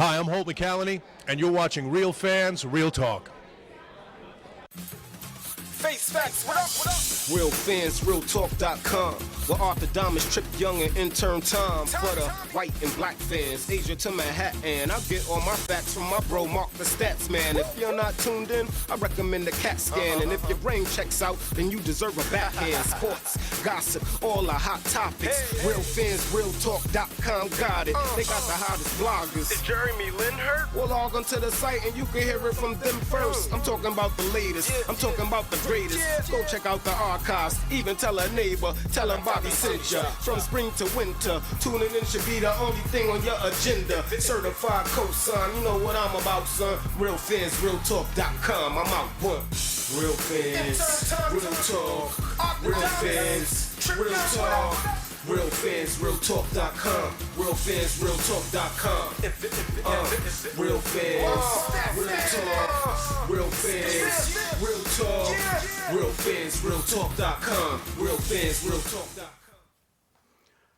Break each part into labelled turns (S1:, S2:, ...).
S1: Hi, I'm Holt McCallany, and you're watching Real Fans, Real Talk.
S2: Face facts, what up, what up? RealFansRealTalk.com, where Arthur Diamonds, Trip Young, and intern Tom for the white and black fans, Asia to Manhattan. I get all my facts from my bro Mark the Stats Man. If you're not tuned in, I recommend the CAT scan. And if your brain checks out, then you deserve a backhand. Sports, gossip, all the hot topics. RealFansRealTalk.com got it. They got the hottest bloggers.
S3: Is Jeremy Lin hurt?
S2: Well, log onto the site and you can hear it from them first. I'm talking about the latest. I'm talking about the greatest. Go check out the archives. Even tell a neighbor. Tell them Bobby sent ya. From spring to winter, tuning in should be the only thing on your agenda. Certified cosign, you know what I'm about, son. RealFansRealTalk.com. I'm out one. Real fans, real talk. Real fans, real talk. RealFansRealTalk.com. RealFansRealTalk.com. Real fans, real talk. Real fans, real talk. RealFansRealTalk.com. RealFansRealTalk.com.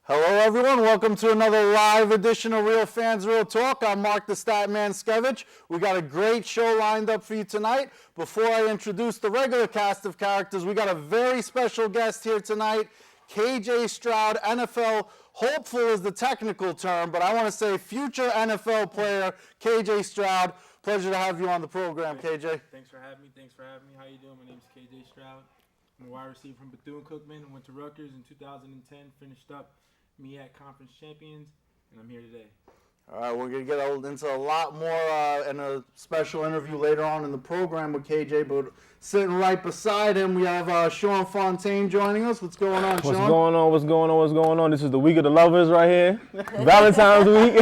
S4: Hello, everyone. Welcome to another live edition of Real Fans, Real Talk. I'm Mark the Statman Skevich. We got a great show lined up for you tonight. Before I introduce the regular cast of characters, we got a very special guest here tonight, KJ Straud, NFL hopeful is the technical term, but I want to say future NFL player, KJ Straud. Pleasure to have you on the program, KJ.
S5: Thanks for having me. How you doing? My name is KJ Straud. I'm a wide receiver from Bethune-Cookman. Went to Rutgers in 2010. Finished up MEAC Conference Champions, and I'm here today.
S4: All right, we're going to get into a lot more in a special interview later on in the program with KJ, but sitting right beside him, we have Sean Fontaine joining us. What's going on, Sean?
S6: What's going on? This is the week of the lovers right here. Valentine's week.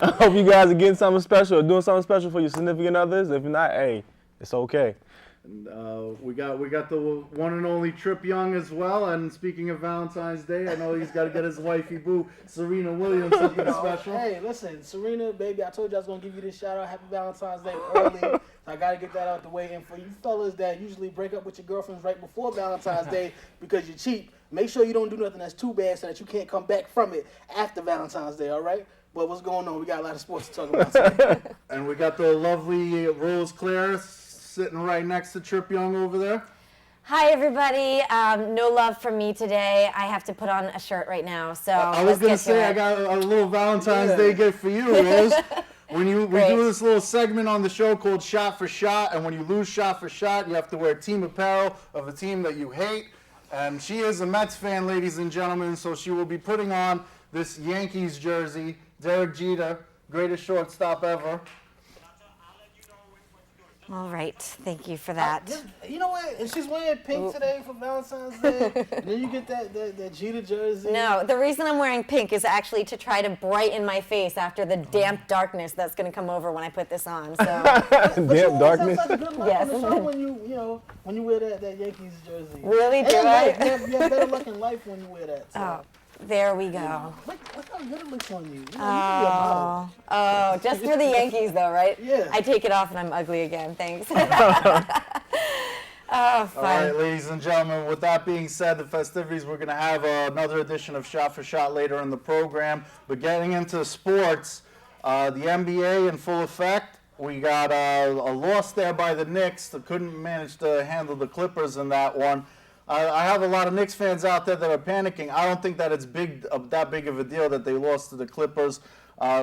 S6: I hope you guys are getting something special or doing something special for your significant others. If not, hey, it's okay.
S4: And we got the one and only Trip Young as well. And speaking of Valentine's Day, I know he's got to get his wifey boo, Serena Williams, something special.
S7: Hey, listen, Serena, baby, I told you I was gonna give you this shout out. Happy Valentine's Day early. So I gotta get that out the way. And for you fellas that usually break up with your girlfriends right before Valentine's Day because you're cheap, make sure you don't do nothing that's too bad so that you can't come back from it after Valentine's Day. All right. But what's going on? We got a lot of sports to talk about today.
S4: And we got the lovely Rose Claire sitting right next to Trip Young over there.
S8: Hi, everybody. No love from me today. I have to put on a shirt right now, so
S4: I was going to say, I got a little Valentine's Day gift for you, Rose. We do this little segment on the show called Shot for Shot, and when you lose Shot for Shot, you have to wear team apparel of a team that you hate. And she is a Mets fan, ladies and gentlemen, so she will be putting on this Yankees jersey. Derek Jeter, greatest shortstop ever.
S8: All right. Thank you for that.
S7: You know what? And she's wearing pink today for Valentine's Day. And then you get that Jeter jersey.
S8: No, the reason I'm wearing pink is actually to try to brighten my face after the damp darkness that's going to come over when I put this on. So.
S6: Damp darkness?
S7: Such a good look on the show when you wear that Yankees jersey.
S8: Really? Do
S7: and
S8: I?
S7: You have better luck in life when you wear that. So.
S8: Oh. There we go.
S7: Look how good it looks on you. You can be a model.
S8: Oh, just for the Yankees, though, right?
S7: Yeah.
S8: I take it off and I'm ugly again. Thanks. Oh, fun.
S4: All right, ladies and gentlemen, with that being said, the festivities, we're going to have another edition of Shot for Shot later in the program. But getting into sports, the NBA in full effect. We got a loss there by the Knicks. They couldn't manage to handle the Clippers in that one. I have a lot of Knicks fans out there that are panicking. I don't think that it's that big of a deal that they lost to the Clippers.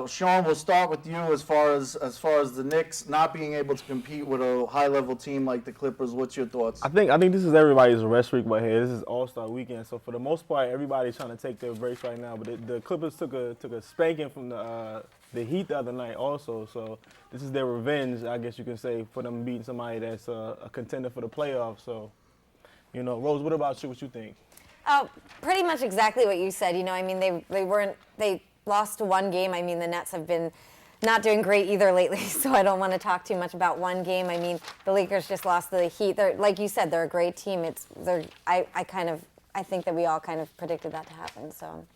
S4: Sean, we'll start with you as far as the Knicks not being able to compete with a high-level team like the Clippers. What's your thoughts?
S6: I think this is everybody's rest week right here. This is All-Star Weekend, so for the most part, everybody's trying to take their breaks right now. But the Clippers took a spanking from the Heat the other night also. So this is their revenge, I guess you can say, for them beating somebody that's a contender for the playoffs. So. You know, Rose, what about you? What you think?
S8: Oh, pretty much exactly what you said. You know, I mean, they lost one game. I mean, the Nets have been not doing great either lately, so I don't want to talk too much about one game. I mean, the Lakers just lost to the Heat. They're, like you said, they're a great team. I think that we all kind of predicted that to happen. So.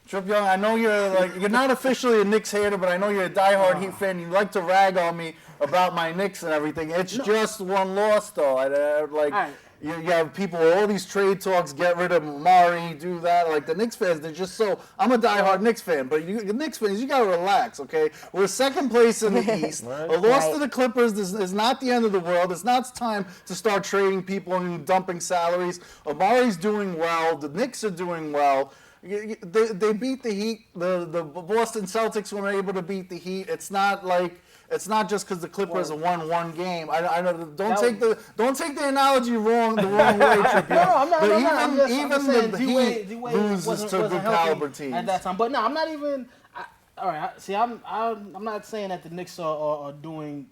S4: Trip Young, I know you're not officially a Knicks hater, but I know you're a diehard Heat fan. You like to rag on me about my Knicks and everything. It's just one loss, though. you have people with all these trade talks, get rid of Murray, do that. Like the Knicks fans, they're just so. I'm a diehard Knicks fan, but you Knicks fans, you gotta relax, okay? We're second place in the East.
S6: Right.
S4: A loss
S8: Right.
S4: to the Clippers is not the end of the world. It's not time to start trading people and dumping salaries. Amari's doing well. The Knicks are doing well. They beat the Heat. The Boston Celtics were able to beat the Heat. It's not just because the Clippers won one game. I know. Don't take the analogy the wrong way, Trippie.
S7: No, I'm not.
S4: But
S7: I'm just saying
S4: the
S7: D-Wade
S4: Heat
S7: wasn't
S4: loses to good
S7: healthy
S4: caliber teams
S7: at that time. But no, I'm not even. All right. See, I'm not saying that the Knicks are doing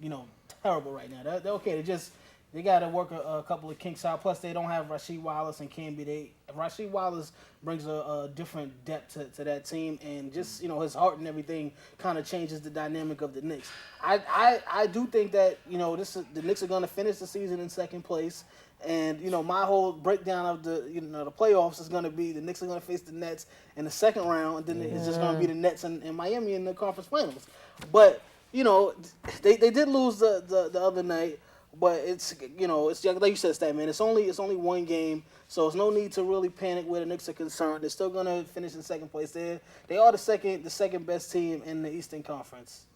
S7: terrible right now. They're okay. They got to work a couple of kinks out. Plus, they don't have Rasheed Wallace and Camby. Rasheed Wallace brings a different depth to that team, and just his heart and everything kind of changes the dynamic of the Knicks. I do think that the Knicks are going to finish the season in second place, and my whole breakdown of the the playoffs is going to be the Knicks are going to face the Nets in the second round, and then it's just going to be the Nets and Miami in the conference finals. But they did lose the other night. But it's like you said, Stat Man. It's only one game, so there's no need to really panic where the Knicks are concerned. They're still gonna finish in second place. They are the second best team in the Eastern Conference.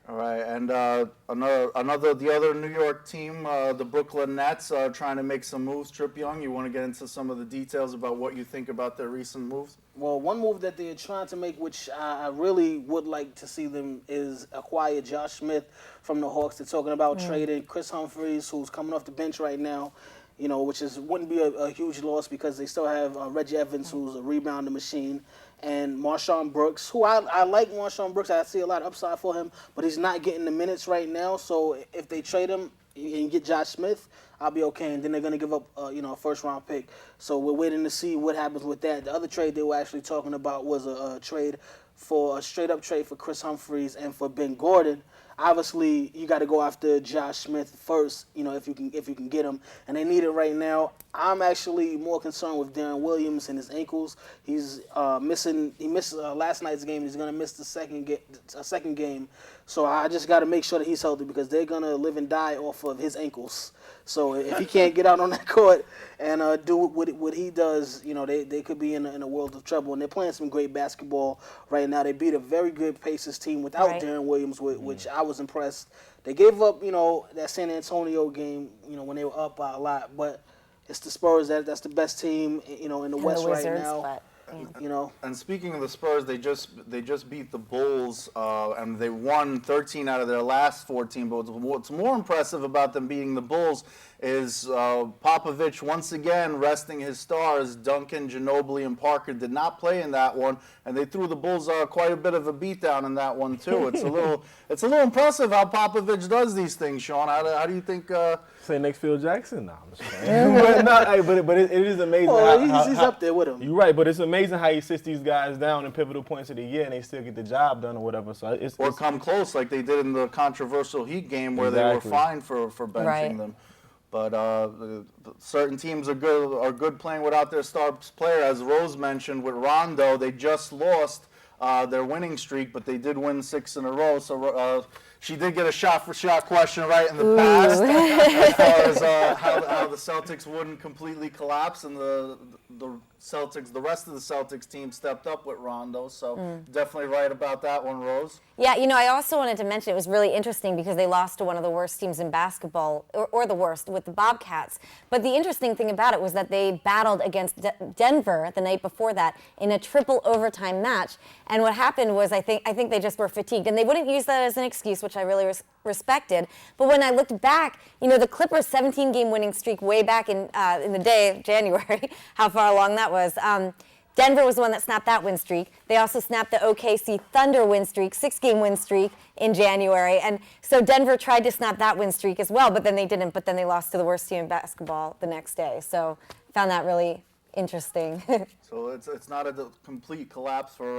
S4: All right, and the other New York team, the Brooklyn Nets, are trying to make some moves. Trip Young, you want to get into some of the details about what you think about their recent moves?
S7: Well, one move that they're trying to make, which I really would like to see them, is acquire Josh Smith from the Hawks. They're talking about trading Chris Humphries, who's coming off the bench right now, which wouldn't be a huge loss because they still have Reggie Evans, who's a rebounding machine, and Marshawn Brooks, who I like Marshawn Brooks. I see a lot of upside for him, but he's not getting the minutes right now. So if they trade him and get Josh Smith, I'll be okay. And then they're going to give up, a first-round pick. So we're waiting to see what happens with that. The other trade they were actually talking about was a straight-up trade for Chris Humphries and for Ben Gordon. Obviously, you got to go after Josh Smith first, if you can get him, and they need it right now. I'm actually more concerned with Darren Williams and his ankles. He's missing. He missed last night's game. He's gonna miss the second game. So I just got to make sure that he's healthy because they're gonna live and die off of his ankles. So if he can't get out on that court and do what he does, they could be in a world of trouble. And they're playing some great basketball right now. They beat a very good Pacers team without Darren Williams, which I was impressed. They gave up, that San Antonio game, when they were up by a lot. But it's the Spurs that's the best team, in the West
S8: Wizards,
S7: right now.
S8: but,
S4: And speaking of the Spurs, they just beat the Bulls, and they won 13 out of their last 14. But what's more impressive about them beating the Bulls is Popovich once again resting his stars. Duncan, Ginobili, and Parker did not play in that one, and they threw the Bulls quite a bit of a beatdown in that one too. It's a little impressive how Popovich does these things, Sean. How do you think?
S6: Say next Phil Jackson? No, I'm just playing. but it is amazing.
S7: Well, he's up there with him.
S6: You're right, but it's amazing how he sits these guys down in pivotal points of the year and they still get the job done or whatever. So it's
S4: come close like they did in the controversial Heat game where they were fined for benching them. But certain teams are good playing without their star player. As Rose mentioned with Rondo, they just lost their winning streak, but they did win 6 in a row. So she did get a shot-for-shot question right in the past as far as how the Celtics wouldn't completely collapse, and the rest of the Celtics team stepped up with Rondo. So definitely right about that one, Rose.
S8: Yeah, I also wanted to mention it was really interesting because they lost to one of the worst teams in basketball, or the worst, with the Bobcats. But the interesting thing about it was that they battled against Denver the night before that in a triple overtime match. And what happened was I think they just were fatigued. And they wouldn't use that as an excuse, which I really respected. But when I looked back, the Clippers' 17-game winning streak way back in the day of January, how far along that was, Denver was the one that snapped that win streak. They also snapped the OKC Thunder win streak, 6-game win streak in January. And so Denver tried to snap that win streak as well, but then they didn't. But then they lost to the worst team in basketball the next day. So I found that really interesting.
S4: So it's not a complete collapse for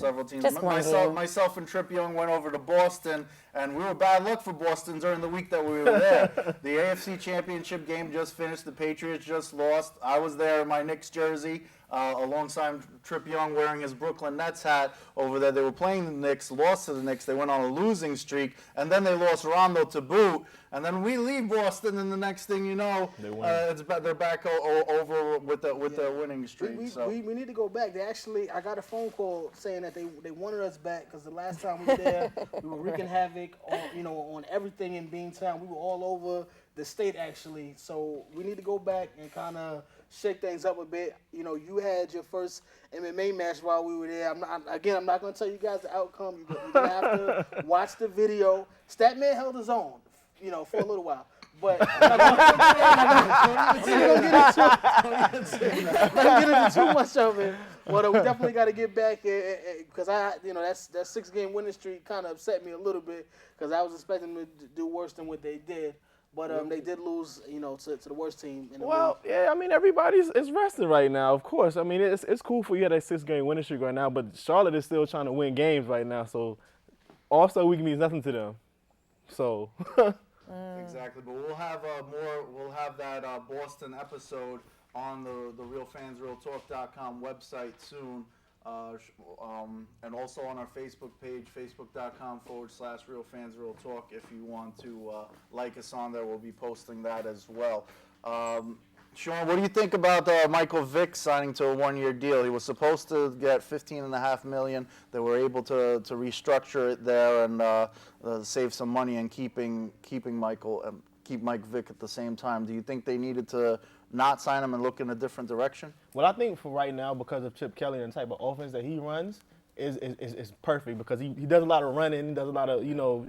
S4: several teams.
S8: Just one game.
S4: Myself and Trip Young went over to Boston, and we were bad luck for Boston during the week that we were there. The AFC Championship game just finished. The Patriots just lost. I was there in my Knicks jersey. alongside Trip Young wearing his Brooklyn Nets hat over there. They were playing the Knicks, lost to the Knicks. They went on a losing streak, and then they lost Rondo to boot. And then we leave Boston, and the next thing you know, they're back over with the winning streak.
S7: We need to go back. I got a phone call saying that they wanted us back because the last time we were there, we were wreaking havoc on everything in Beantown. We were all over the state actually. So we need to go back and kind of shake things up a bit. You had your first MMA match while we were there. I'm not going to tell you guys the outcome. You're going to have to watch the video. Statman held his own, for a little while. But I'm not going to get into too much of it. But we definitely got to get back because that 6-game winning streak kind of upset me a little bit because I was expecting them to do worse than what they did. But they did lose, to the worst team in the league.
S6: Yeah, I mean, everybody's rested right now, of course. I mean, it's cool for you at that 6-game winning streak right now, but Charlotte is still trying to win games right now, so All-Star Week means nothing to them. So.
S4: Exactly, but we'll have that Boston episode on the RealFansRealTalk.com website soon. And also on our Facebook page, facebook.com/RealFansRealTalk. If you want to like us on there, we'll be posting that as well. Sean, what do you think about Michael Vick signing to a 1-year deal? He was supposed to get $15.5 million. They were able to restructure it there and save some money and keep Mike Vick at the same time. Do you think they needed to not sign him and look in a different direction?
S6: Well, I think for right now, because of Chip Kelly and the type of offense that he runs, is perfect because he does a lot of running, he does a lot of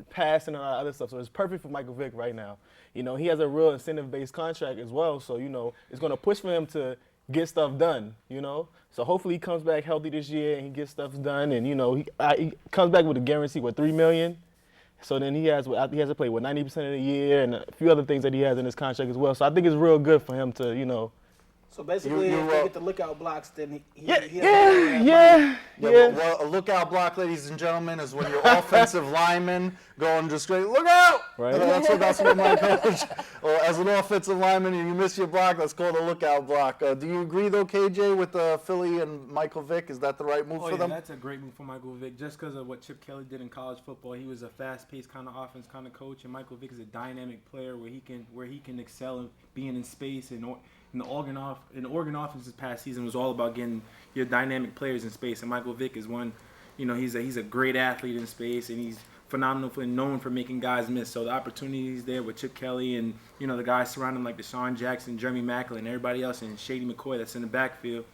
S6: passing and all that other stuff. So it's perfect for Michael Vick right now. He has a real incentive-based contract as well, so it's going to push for him to get stuff done. So hopefully he comes back healthy this year and he gets stuff done, and he comes back with a guarantee $3 million. So then he has to play 90% of the year and a few other things that he has in his contract as well. So I think it's real good for him to
S7: So basically, if they get the lookout blocks, then
S6: yeah.
S4: Well, a lookout block, ladies and gentlemen, is when your offensive lineman going just straight, look out!
S6: Right.
S4: That's what my coach, well, as an offensive lineman, and you miss your block, that's called a lookout block. Do you agree, though, KJ, with Philly and Michael Vick? Is that the right move for them?
S5: That's a great move for Michael Vick. Just because of what Chip Kelly did in college football, he was a fast-paced kind of offense kind of coach, and Michael Vick is a dynamic player where he can excel in being in space and. The Oregon offense this past season was all about getting your dynamic players in space, and Michael Vick is one. He's a great athlete in space, and he's phenomenally known for making guys miss. So the opportunities there with Chip Kelly and the guys surrounding him like Deshaun Jackson, Jeremy Maclin, and everybody else, and Shady McCoy that's in the backfield.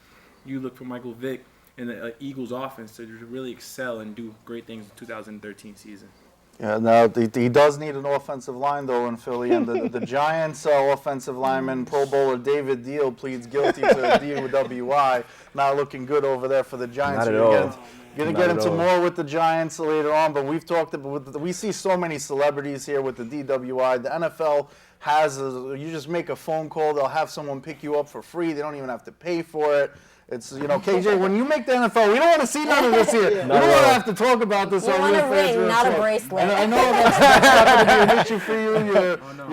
S5: You look for Michael Vick in the Eagles offense to really excel and do great things in the 2013 season.
S4: Yeah, no, he does need an offensive line, though, in Philly. And the Giants' offensive lineman, Pro Bowler David Deal, pleads guilty to DUI. Not looking good over there for the Giants.
S6: Not at all.
S4: Going to get into more with the Giants later on, but we see so many celebrities here with the DWI. The NFL has, you just make a phone call, they'll have someone pick you up for free. They don't even have to pay for it. It's, KJ, when you make the NFL, we don't want to see none of this here. We don't want to have to talk about this.
S8: We want a ring, not a bracelet.
S4: And I know that's not going to be an issue for you.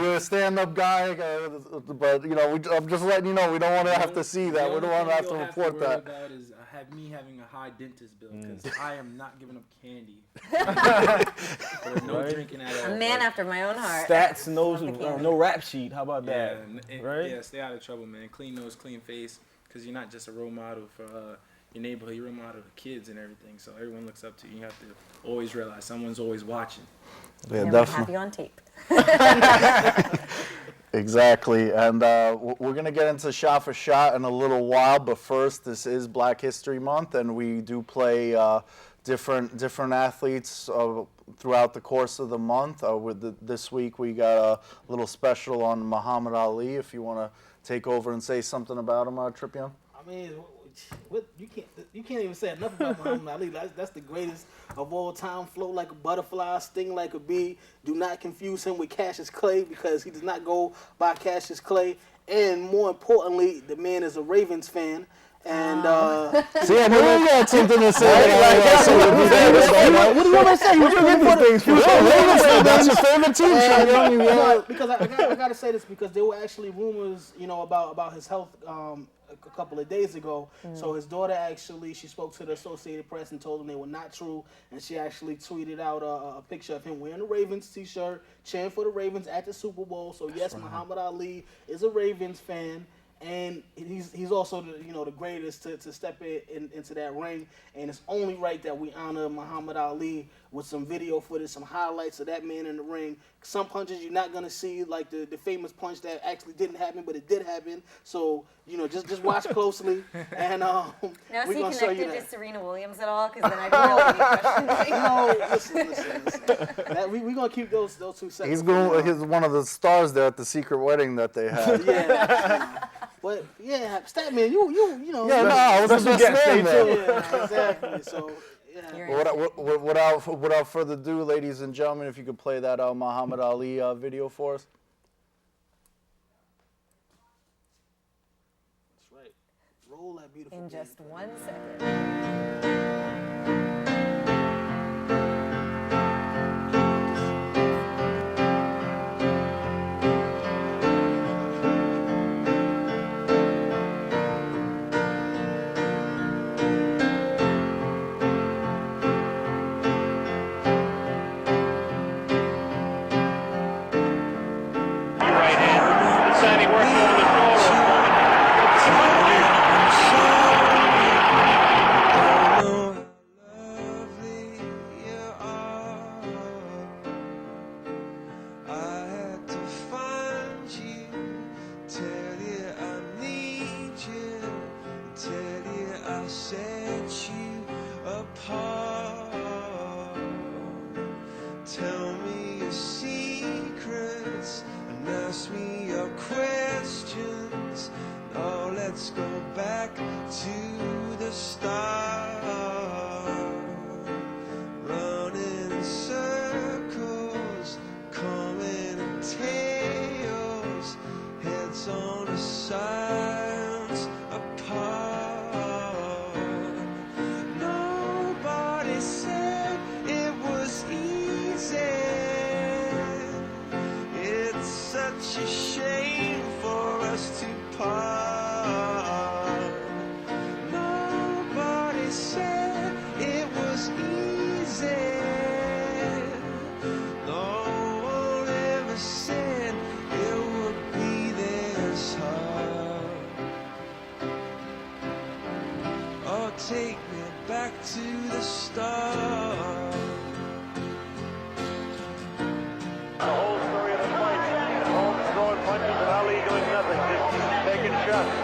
S4: You're a stand-up guy, but, I'm just letting you know, we don't want to have to see that. We don't want to have to report that.
S5: About is me having a high dentist bill because I am not giving up candy. There's no drinking at all.
S8: A man after my own heart.
S6: Stats, no rap sheet. How about that? Right?
S5: Yeah, stay out of trouble, man. Clean nose, clean face. Because you're not just a role model for your neighborhood, you're a role model for kids and everything. So everyone looks up to you. You have to always realize someone's always watching.
S4: Yeah,
S8: never have you on tape.
S4: Exactly. And we're going to get into Shot for Shot in a little while. But first, this is Black History Month, and we do play different athletes throughout the course of the month. This week, we got a little special on Muhammad Ali, if you want to take over and say something about him, Trip Young?
S7: I mean, you can't even say enough about Muhammad Ali. That's the greatest of all time. Float like a butterfly, sting like a bee. Do not confuse him with Cassius Clay because he does not go by Cassius Clay. And more importantly, the man is a Ravens fan. And
S4: see, I knew you had something to say.
S6: What do you want to say? What do you get things for?
S4: That's your favorite team,
S7: because I gotta say this because there were actually rumors, about his health a couple of days ago. So his daughter she spoke to the Associated Press and told them they were not true, and she actually tweeted out a picture of him wearing a Ravens t-shirt, cheering for the Ravens at the Super Bowl. So yes, Muhammad Ali is a Ravens fan. And he's also the greatest to step into that ring, and it's only right that we honor Muhammad Ali with some video footage, some highlights of that man in the ring. Some punches you're not gonna see, like the famous punch that actually didn't happen, but it did happen. So just watch closely, and
S8: Now,
S7: we're gonna show you
S8: connected
S7: that.
S8: to Serena Williams at all? Because then I'd really be questioning.
S7: No, listen. We're gonna keep those two seconds.
S4: He's one of the stars there at the secret wedding that they had.
S7: Yeah. But yeah, Statman, you know.
S4: Yeah, no, I was the best man there.
S7: Yeah, exactly. So yeah.
S4: Without further ado, ladies and gentlemen, if you could play that Muhammad Ali video for us.
S7: That's right. Roll that beautiful.
S8: In just 1 second.
S3: Tell me your secrets and ask me your questions. Now let's go back to the start. Running in circles, coming in tails, heads on the sides apart. Nobody said it was easy. It's such a shame for us to part. Nobody said it was easy. No one ever said it would be this hard. Oh, take me back to the start.
S9: The whole story of the fight. Holmes throwing punches and Ali doing nothing, just taking shots.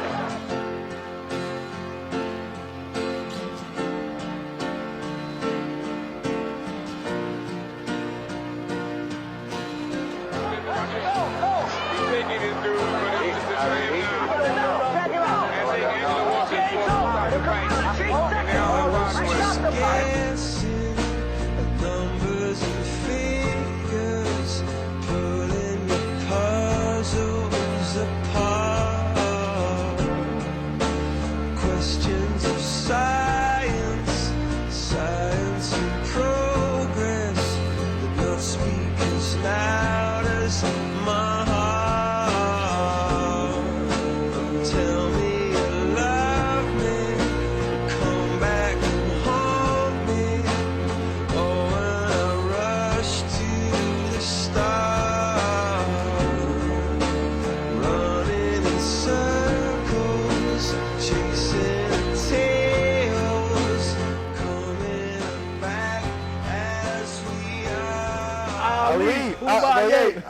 S3: Guessing at numbers and figures, pulling the puzzles apart. Questions of science, science and progress, that not speak as loud as my heart. Tell me you love me, come back and haunt me. Oh, when I rush to the start, running in circles, chasing tails, coming back as we are.
S4: Ali,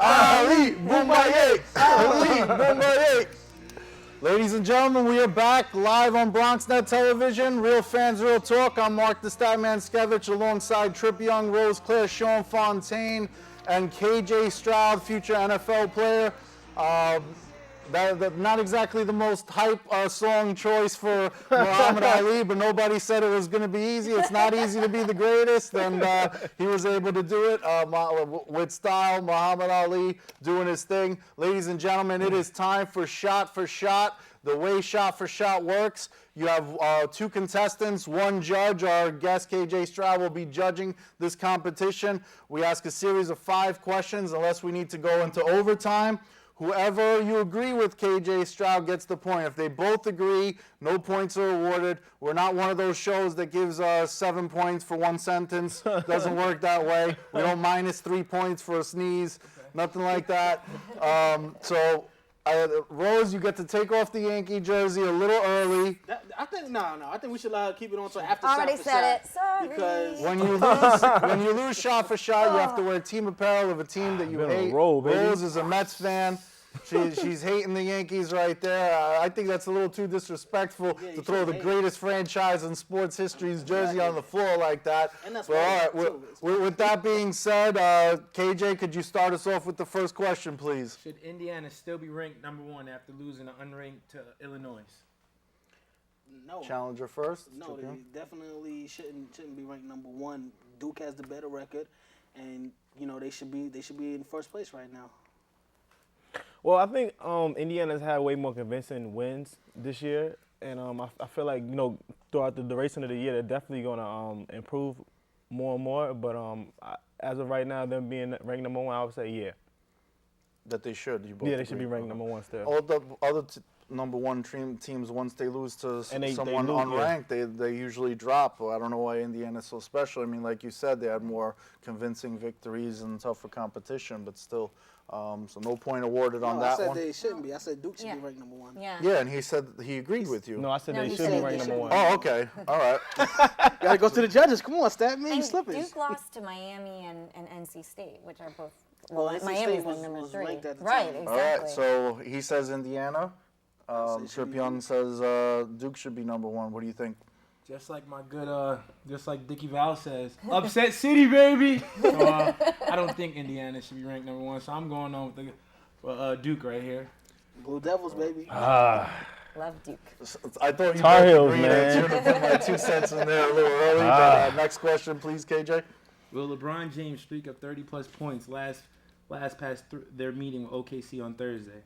S4: Ali, Boombaye, Ali, Boombaye. Ladies and gentlemen, we are back live on BronxNet Television. Real Fans, Real Talk. I'm Mark the Statman Skevich alongside Trip Young, Rose Claire, Sean Fontaine, and KJ Straud, future NFL player. Not exactly the most hype song choice for Muhammad Ali, but nobody said it was going to be easy. It's not easy to be the greatest, and he was able to do it with style. Muhammad Ali doing his thing. Ladies and gentlemen, it is time for Shot for Shot. The way Shot for Shot works, you have two contestants, one judge. Our guest, KJ Straud, will be judging this competition. We ask a series of 5 questions unless we need to go into overtime. whoever you agree with, KJ Straud, gets the point. If they both agree, no points are awarded. We're not one of those shows that gives 7 points for one sentence. Doesn't work that way. We don't minus 3 points for a sneeze. Nothing like that. Rose, you get to take off the Yankee jersey a little early.
S7: I think we should keep it on until after
S8: Already
S7: shot for
S8: said
S7: shot,
S8: it. Sorry.
S7: Because
S4: When you lose shot for shot, you have to wear team apparel of a team that you
S6: Been on a
S4: hate.
S6: roll, baby.
S4: Rose is a Mets fan. She's hating the Yankees right there. I think that's a little too disrespectful to throw the greatest franchise in sports history's jersey on the floor like that.
S7: And that's
S4: But all
S7: why
S4: right, with that being said, KJ, could you start us off with the first question, please?
S5: Should Indiana still be ranked number 1 after losing an unranked to Illinois?
S7: no.
S4: Challenger first.
S7: No, they definitely shouldn't be ranked number 1. Duke has the better record, and they should be in first place right now.
S6: Well, I think Indiana's had way more convincing wins this year, and I feel like throughout the duration of the year they're definitely going to improve more and more. But as of right now, them being ranked number 1, I would say yeah.
S4: That they should. You both
S6: Yeah, they should
S4: agree.
S6: be ranked number 1 still.
S4: All the other number 1 teams, once they lose to
S6: And
S4: someone
S6: they lose,
S4: unranked, they usually drop. Well, I don't know why Indiana's so special. I mean, like you said, they had more convincing victories and tougher competition, but still, so no point awarded on
S7: No,
S4: that
S7: I said
S4: one.
S7: they shouldn't be. I said Duke should
S8: Yeah.
S7: be ranked number 1.
S8: Yeah.
S4: Yeah, and he said he agreed with you.
S6: No, I said
S8: No,
S6: they
S8: he
S6: should be
S8: said
S6: ranked
S8: they
S6: number
S8: should
S6: 1.
S4: Oh, okay. All right.
S7: Gotta go to the judges. Come on, stat me,
S8: And
S7: slippers.
S8: Duke lost to Miami and NC State, which are both.
S7: Well, NC
S8: Miami's
S7: State was
S8: number 3.
S7: ranked at the
S8: Right,
S7: time.
S8: exactly.
S4: All right, so he says Indiana.
S7: it should be
S4: Tripion says Duke should be number 1. What do you think?
S5: Just like just like Dickie Val says, upset city, baby. So I don't think Indiana should be ranked number 1. So I'm going on with Duke right here.
S7: Blue Devils, baby.
S8: Love Duke.
S4: I thought you
S6: Tar
S4: both
S6: Heels,
S4: agreed.
S6: man.
S4: I should have put my 2 cents in there a little early. But next question, please, KJ.
S5: Will LeBron James streak of 30-plus points last past their meeting with OKC on Thursday?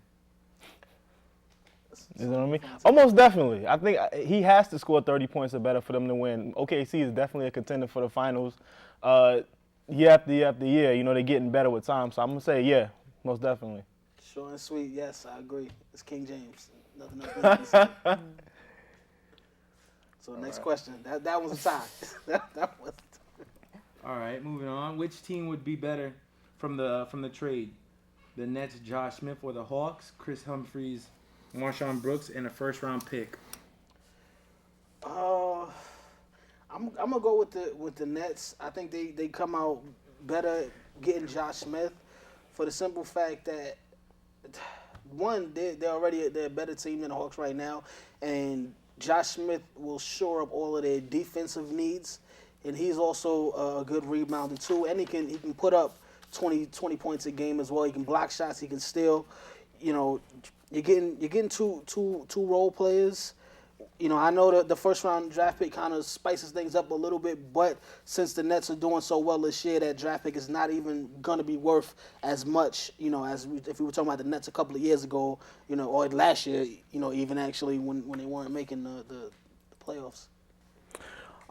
S6: You know what I mean? Almost definitely. I think he has to score 30 points or better for them to win. OKC is definitely a contender for the finals. Year after year after year, they're getting better with time. So I'm going to say, yeah, most definitely.
S7: Short and sweet. Yes, I agree. It's King James. Nothing else I can say. So next question. That was a tie. that was.
S5: All right, moving on. Which team would be better from the trade? The Nets, Josh Smith, or the Hawks, Chris Humphries, Marshawn Brooks, and a first-round pick?
S7: I'm gonna go with the Nets. I think they come out better getting Josh Smith for the simple fact that one, they're a better team than the Hawks right now, and Josh Smith will shore up all of their defensive needs, and he's also a good rebounder too, and he can put up 20 points a game as well. He can block shots, he can steal. You're getting two role players. I know that the first round draft pick kind of spices things up a little bit, but since the Nets are doing so well this year, that draft pick is not even going to be worth as much, as if we were talking about the Nets a couple of years ago, or last year, even actually when they weren't making the playoffs.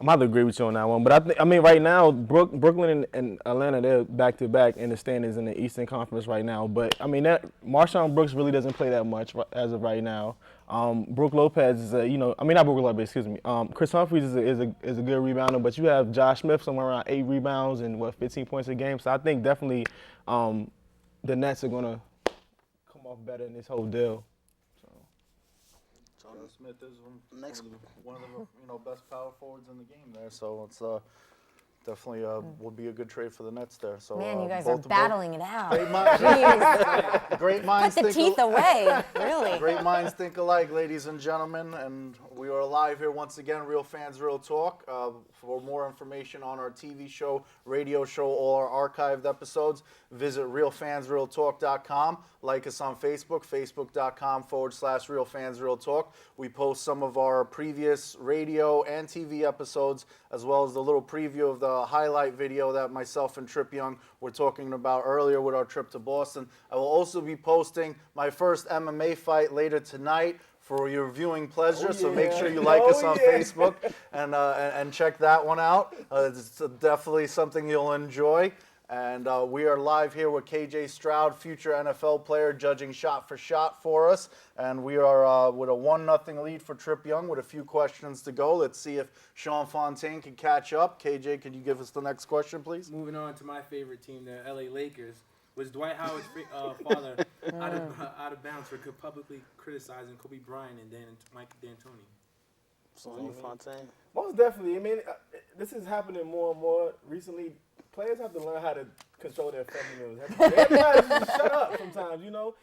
S6: I'm about to agree with you on that one, but I mean, right now, Brooklyn and Atlanta, they're back to back in the standings in the Eastern Conference right now. But I mean, Marshawn Brooks really doesn't play that much as of right now. Brook Lopez is not Brook Lopez, excuse me. Chris Humphries is a good rebounder, but you have Josh Smith somewhere around 8 rebounds and 15 points a game. So I think definitely the Nets are gonna come off better in this whole deal.
S4: Smith is one of the best power forwards in the game there, so it's definitely would be a good trade for the Nets there. So
S8: Man, you guys are battling it out.
S4: Great minds
S8: Put the teeth away, really.
S4: Great minds think alike, ladies and gentlemen, and we are live here once again, Real Fans, Real Talk. For more information on our TV show, radio show, all our archived episodes, visit realfansrealtalk.com. Like us on Facebook, facebook.com/realfansrealtalk. We post some of our previous radio and TV episodes, as well as the little preview of the highlight video that myself and Trip Young were talking about earlier with our trip to Boston. I will also be posting my first MMA fight later tonight for your viewing pleasure, so make sure you like us on Facebook and check that one out. It's definitely something you'll enjoy. And we are live here with KJ Straud, future NFL player, judging shot for shot for us. And we are with a 1-0 lead for Trip Young with a few questions to go. Let's see if Sean Fontaine can catch up. KJ, could you give us the next question, please?
S5: Moving on to my favorite team, the LA Lakers. Was Dwight Howard's father out of bounds for publicly criticizing Kobe Bryant and Mike D'Antoni?
S7: So Fontaine.
S6: Most definitely. I mean, this is happening more and more recently. Players have to learn how to control their family members. Everybody just shut up sometimes, you know.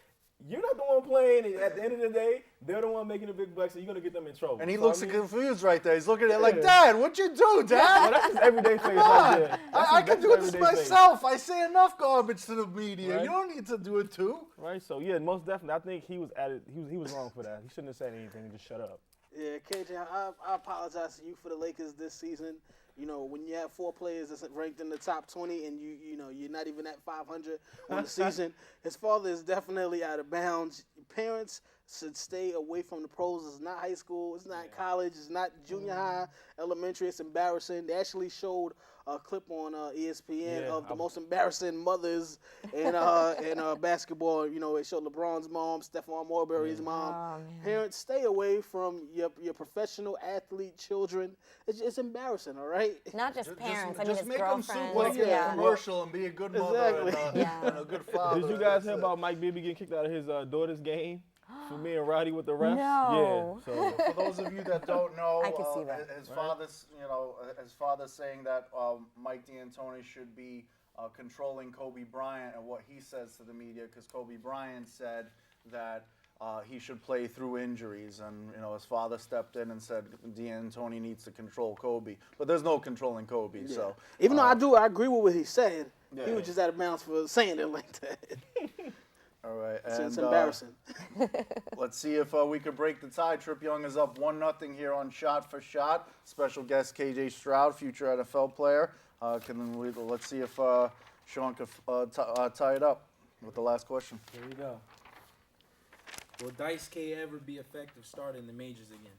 S6: You're not the one playing, and at the end of the day, they're the one making the big bucks, so you're going to get them in trouble.
S4: And he looks confused right there. He's looking at it like, Dad, what'd you do, Dad?
S6: Well, that's just everyday face right there.
S4: I can do this myself. I say enough garbage to the media.
S6: Right.
S4: You don't need to do it too.
S6: Right, so yeah, most definitely. I think he was he was wrong for that. He shouldn't have said anything and just shut up.
S7: Yeah, KJ, I apologize to you for the Lakers this season. You know, when you have 4 players that's ranked in the top 20 and you know, you're not even at 500 on the season, his father is definitely out of bounds. Parents should stay away from the pros. It's not high school. It's not college. It's not junior high, elementary. It's embarrassing. They actually showed a clip on ESPN of the most embarrassing mothers in basketball. You know, it showed LeBron's mom, Stephon Marbury's mom. Parents, stay away from your professional athlete children. It's embarrassing, all right?
S8: Not just parents. I mean,
S4: just
S8: his
S4: make them
S8: girlfriends.
S4: suit like a commercial and be a good mother and a good father.
S6: Did you guys hear about Mike Bibby getting kicked out of his daughter's game for me and Roddy with the refs?
S8: No.
S6: Yeah. So
S4: For those of you that don't know,
S8: I could see that.
S4: his father's saying that Mike D'Antoni should be controlling Kobe Bryant and what he says to the media, because Kobe Bryant said that he should play through injuries, and his father stepped in and said D'Antoni needs to control Kobe, but there's no controlling Kobe.
S7: Yeah.
S4: So
S7: even though I agree with what he said, he was just out of bounds for saying it like that.
S4: all right,
S7: It's embarrassing.
S4: Let's see if we could break the tie. Trip Young is up 1-0 here on Shot for Shot. Special guest KJ Straud, future NFL player. Let's see if Sean can tie it up with the last question.
S5: Here we go. Will Dice K ever be effective starting the majors again?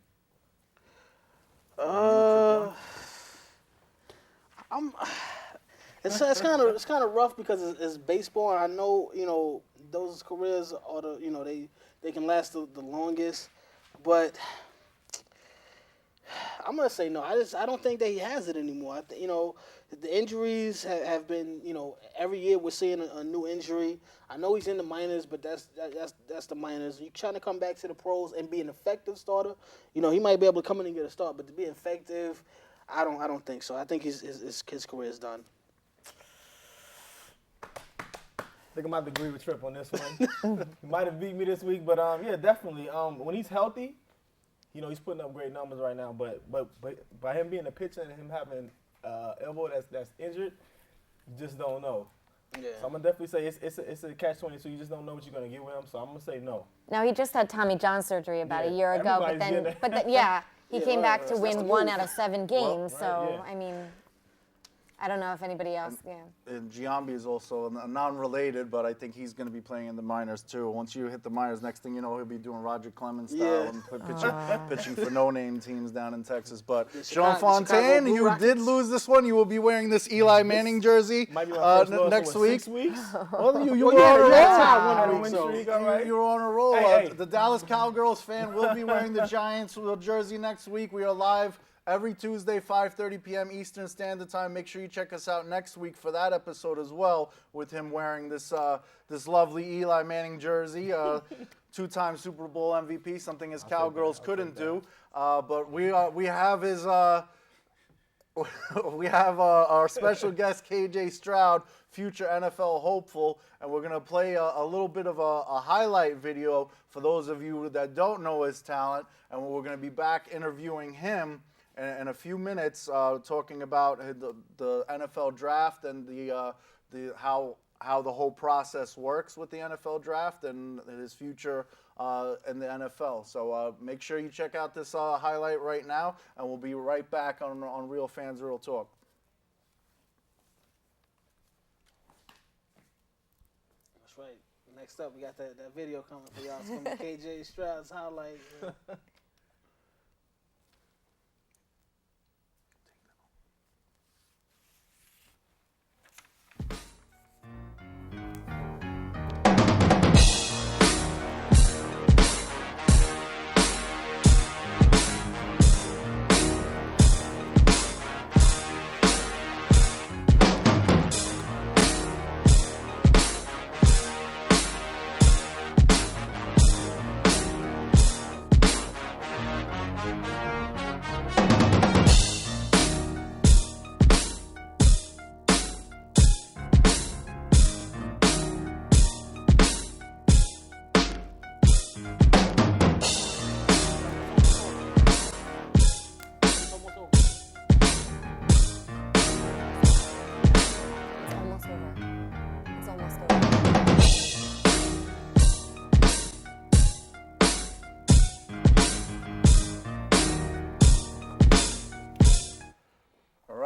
S7: It's kind of rough because it's baseball. And I know those careers are they can last the longest, but I'm gonna say no. I don't think that he has it anymore. The injuries have been every year we're seeing a new injury. I know he's in the minors, but that's the minors. You trying to come back to the pros and be an effective starter. He might be able to come in and get a start, but to be effective, I don't think so. I think his career is done.
S6: I think I'm about to agree with Trip on this one. He might have beat me this week, but yeah, definitely. When he's healthy, he's putting up great numbers right now. But by him being a pitcher and him having elbow that's injured, you just don't know.
S7: Yeah.
S6: So I'm gonna definitely say it's a catch-22. You just don't know what you're gonna get with him. So I'm gonna say no.
S8: Now, he just had Tommy John surgery about a year ago, but
S6: Everybody's
S8: then he came back to
S7: that's
S8: win
S7: the
S8: 1
S7: move.
S8: out of 7 games.
S6: right,
S8: So,
S6: yeah.
S8: I mean, I don't know if anybody else,
S4: And Giambi is also non-related, but I think he's going to be playing in the minors too. Once you hit the minors, next thing you know, he'll be doing Roger Clemens style and pitching for no-name teams down in Texas. But Sean Fontaine, you did lose this one. You will be wearing this Eli Manning jersey
S6: Might be my first loss
S4: next
S6: in,
S4: week.
S6: 6 weeks.
S4: Well, you
S7: Well,
S4: were
S7: yeah,
S4: on a
S7: the Nets had
S4: roll.
S7: one
S6: Had a
S7: week,
S6: win
S7: so-
S6: streak, all right.
S4: You were on a roll.
S6: Hey.
S4: The Dallas Cowgirls fan will be wearing the Giants jersey next week. We are live every Tuesday, 5:30 p.m. Eastern Standard Time. Make sure you check us out next week for that episode as well, with him wearing this lovely Eli Manning jersey, 2-time Super Bowl MVP, something his Cowgirls couldn't do. But we have his. We have our special guest KJ Straud, future NFL hopeful, and we're going to play a little bit of a highlight video for those of you that don't know his talent, and we're going to be back interviewing him in a few minutes, talking about the NFL draft and how the whole process works with the NFL draft and his future in the NFL. So make sure you check out this highlight right now, and we'll be right back on Real Fans Real Talk.
S7: That's right. Next up, we got that video coming for y'all. It's gonna be KJ Straud's highlight.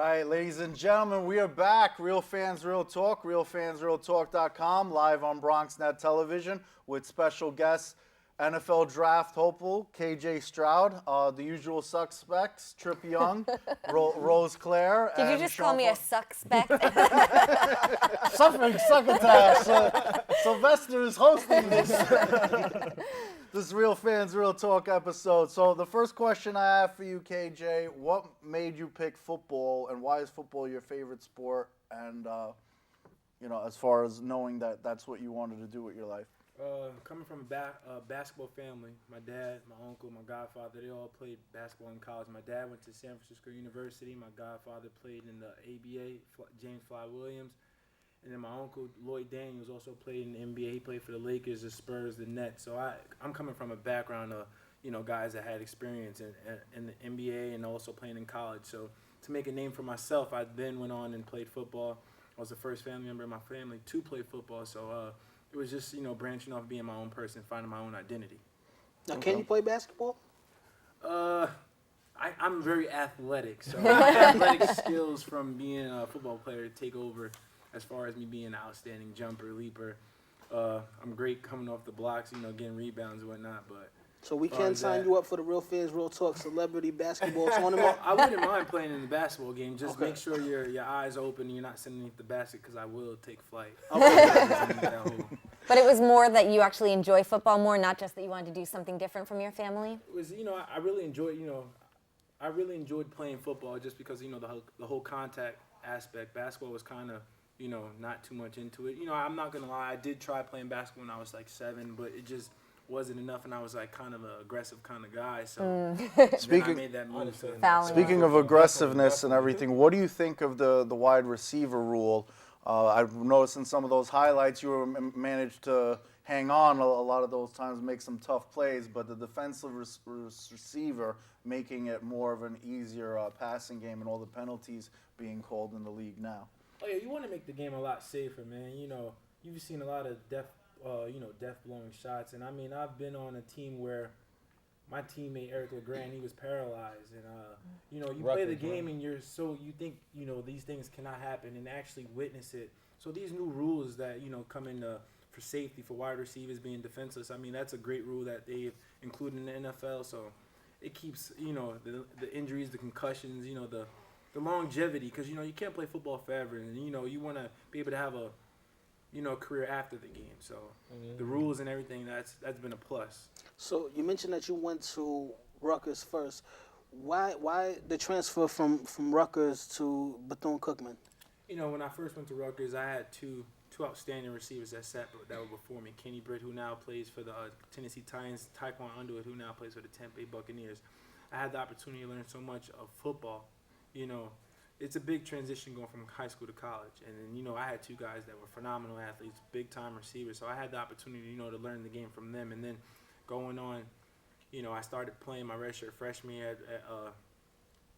S4: right, ladies and gentlemen, we are back. Real Fans, Real Talk, realfansrealtalk.com, live on BronxNet Television with special guests, NFL Draft hopeful KJ Straud, the usual suspects, Trip Young, Rose Claire,
S8: Did you
S4: and
S8: just
S4: Sean
S8: call me a suspect?
S4: Succotash. Sylvester is hosting this Real Fans, Real Talk episode. So the first question I have for you, KJ, what made you pick football, and why is football your favorite sport? And, as far as knowing that that's what you wanted to do with your life.
S5: Coming from a basketball family, my dad, my uncle, my godfather, they all played basketball in college. My dad went to San Francisco University. My godfather played in the ABA, James Fly Williams. And then my uncle, Lloyd Daniels, also played in the NBA. He played for the Lakers, the Spurs, the Nets. So I'm coming from a background of, guys that had experience in the NBA and also playing in college. So to make a name for myself, I then went on and played football. I was the first family member in my family to play football. So it was just, branching off being my own person, finding my own identity.
S7: Now, can you play basketball?
S5: I'm very athletic. So my athletic skills from being a football player take over as far as me being an outstanding jumper, leaper. I'm great coming off the blocks, getting rebounds and whatnot. But
S7: So we can sign you up for the Real Fans, Real Talk Celebrity Basketball Tournament?
S5: I wouldn't mind playing in the basketball game. Just make sure your eyes open and you're not sitting underneath the basket, because I will take flight.
S8: But it was more that you actually enjoy football more, not just that you wanted to do something different from your family?
S5: It was, I really enjoyed, I really enjoyed playing football just because, the whole contact aspect. Basketball was kind of, not too much into it. I'm not going to lie. I did try playing basketball when I was like 7, but it just wasn't enough, and I was like kind of an aggressive kind of guy. So I made that move.
S4: Speaking of aggressiveness and everything, what do you think of the wide receiver rule? I've noticed in some of those highlights you were managed to hang on a lot of those times, make some tough plays, but the defensive receiver making it more of an easier passing game, and all the penalties being called in the league now.
S5: Oh yeah, you want to make the game a lot safer, man. You've seen a lot of death-blowing shots, and I mean, I've been on a team where my teammate Eric LeGrand, he was paralyzed, and you play the game and you think these things cannot happen, and actually witness it. So these new rules that come into for safety for wide receivers being defenseless, I mean, that's a great rule that they've included in the NFL. So it keeps the injuries, the concussions, the longevity, because you can't play football forever, and you want to be able to have a career after the game. So the rules and everything, that's been a plus.
S7: So you mentioned that you went to Rutgers first. Why the transfer from Rutgers to Bethune-Cookman?
S5: When I first went to Rutgers, I had two outstanding receivers that were before me. Kenny Britt, who now plays for the Tennessee Titans, Tyquan Underwood, who now plays for the Tampa Bay Buccaneers. I had the opportunity to learn so much of football. It's a big transition going from high school to college. And then, I had two guys that were phenomenal athletes, big-time receivers. So I had the opportunity, to learn the game from them. And then going on, I started playing my redshirt freshman year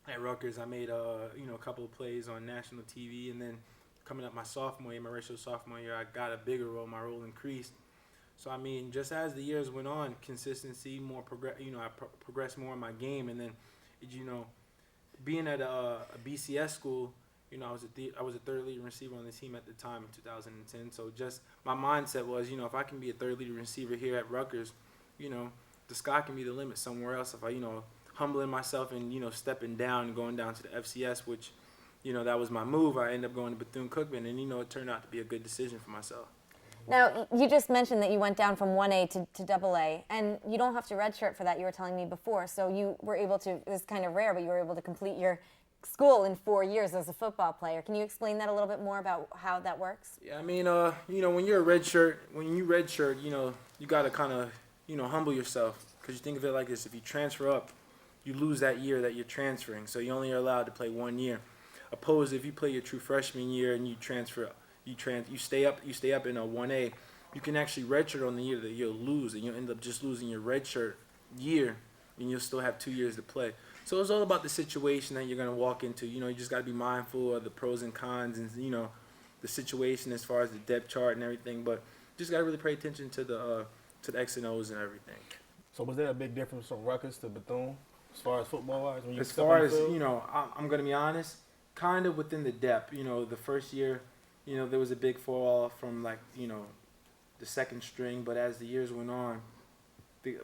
S5: at Rutgers. I made, a couple of plays on national TV. And then coming up my sophomore year, my redshirt sophomore year, I got a bigger role. My role increased. So, I mean, just as the years went on, consistency, I progressed more in my game. And then, being at a BCS school, I was a third leading receiver on the team at the time in 2010. So just my mindset was, if I can be a third leading receiver here at Rutgers, the sky can be the limit somewhere else. If I, humbling myself and, stepping down and going down to the FCS, which, that was my move. I ended up going to Bethune-Cookman, and, it turned out to be a good decision for myself.
S8: Now, you just mentioned that you went down from 1A to AA, and you don't have to redshirt for that, you were telling me before. So you were able to, this is kind of rare, but you were able to complete your school in 4 years as a football player. Can you explain that a little bit more about how that works?
S5: Yeah, I mean, when you're a redshirt, you got to kind of, humble yourself, because you think of it like this. If you transfer up, you lose that year that you're transferring, so you only are allowed to play 1 year. Opposed if you play your true freshman year and you transfer up, you stay up in a 1A, you can actually redshirt on the year that you'll lose, and you'll end up just losing your redshirt year, and you'll still have 2 years to play. So it's all about the situation that you're going to walk into. You just got to be mindful of the pros and cons and, the situation as far as the depth chart and everything. But just got to really pay attention to the X and O's and everything.
S6: So was there a big difference from Rutgers to Bethune as far as football-wise?
S5: As far as, I'm going to be honest, kind of within the depth. You know, the first year, you know, there was a big fall off from like, you know, the second string, but as the years went on,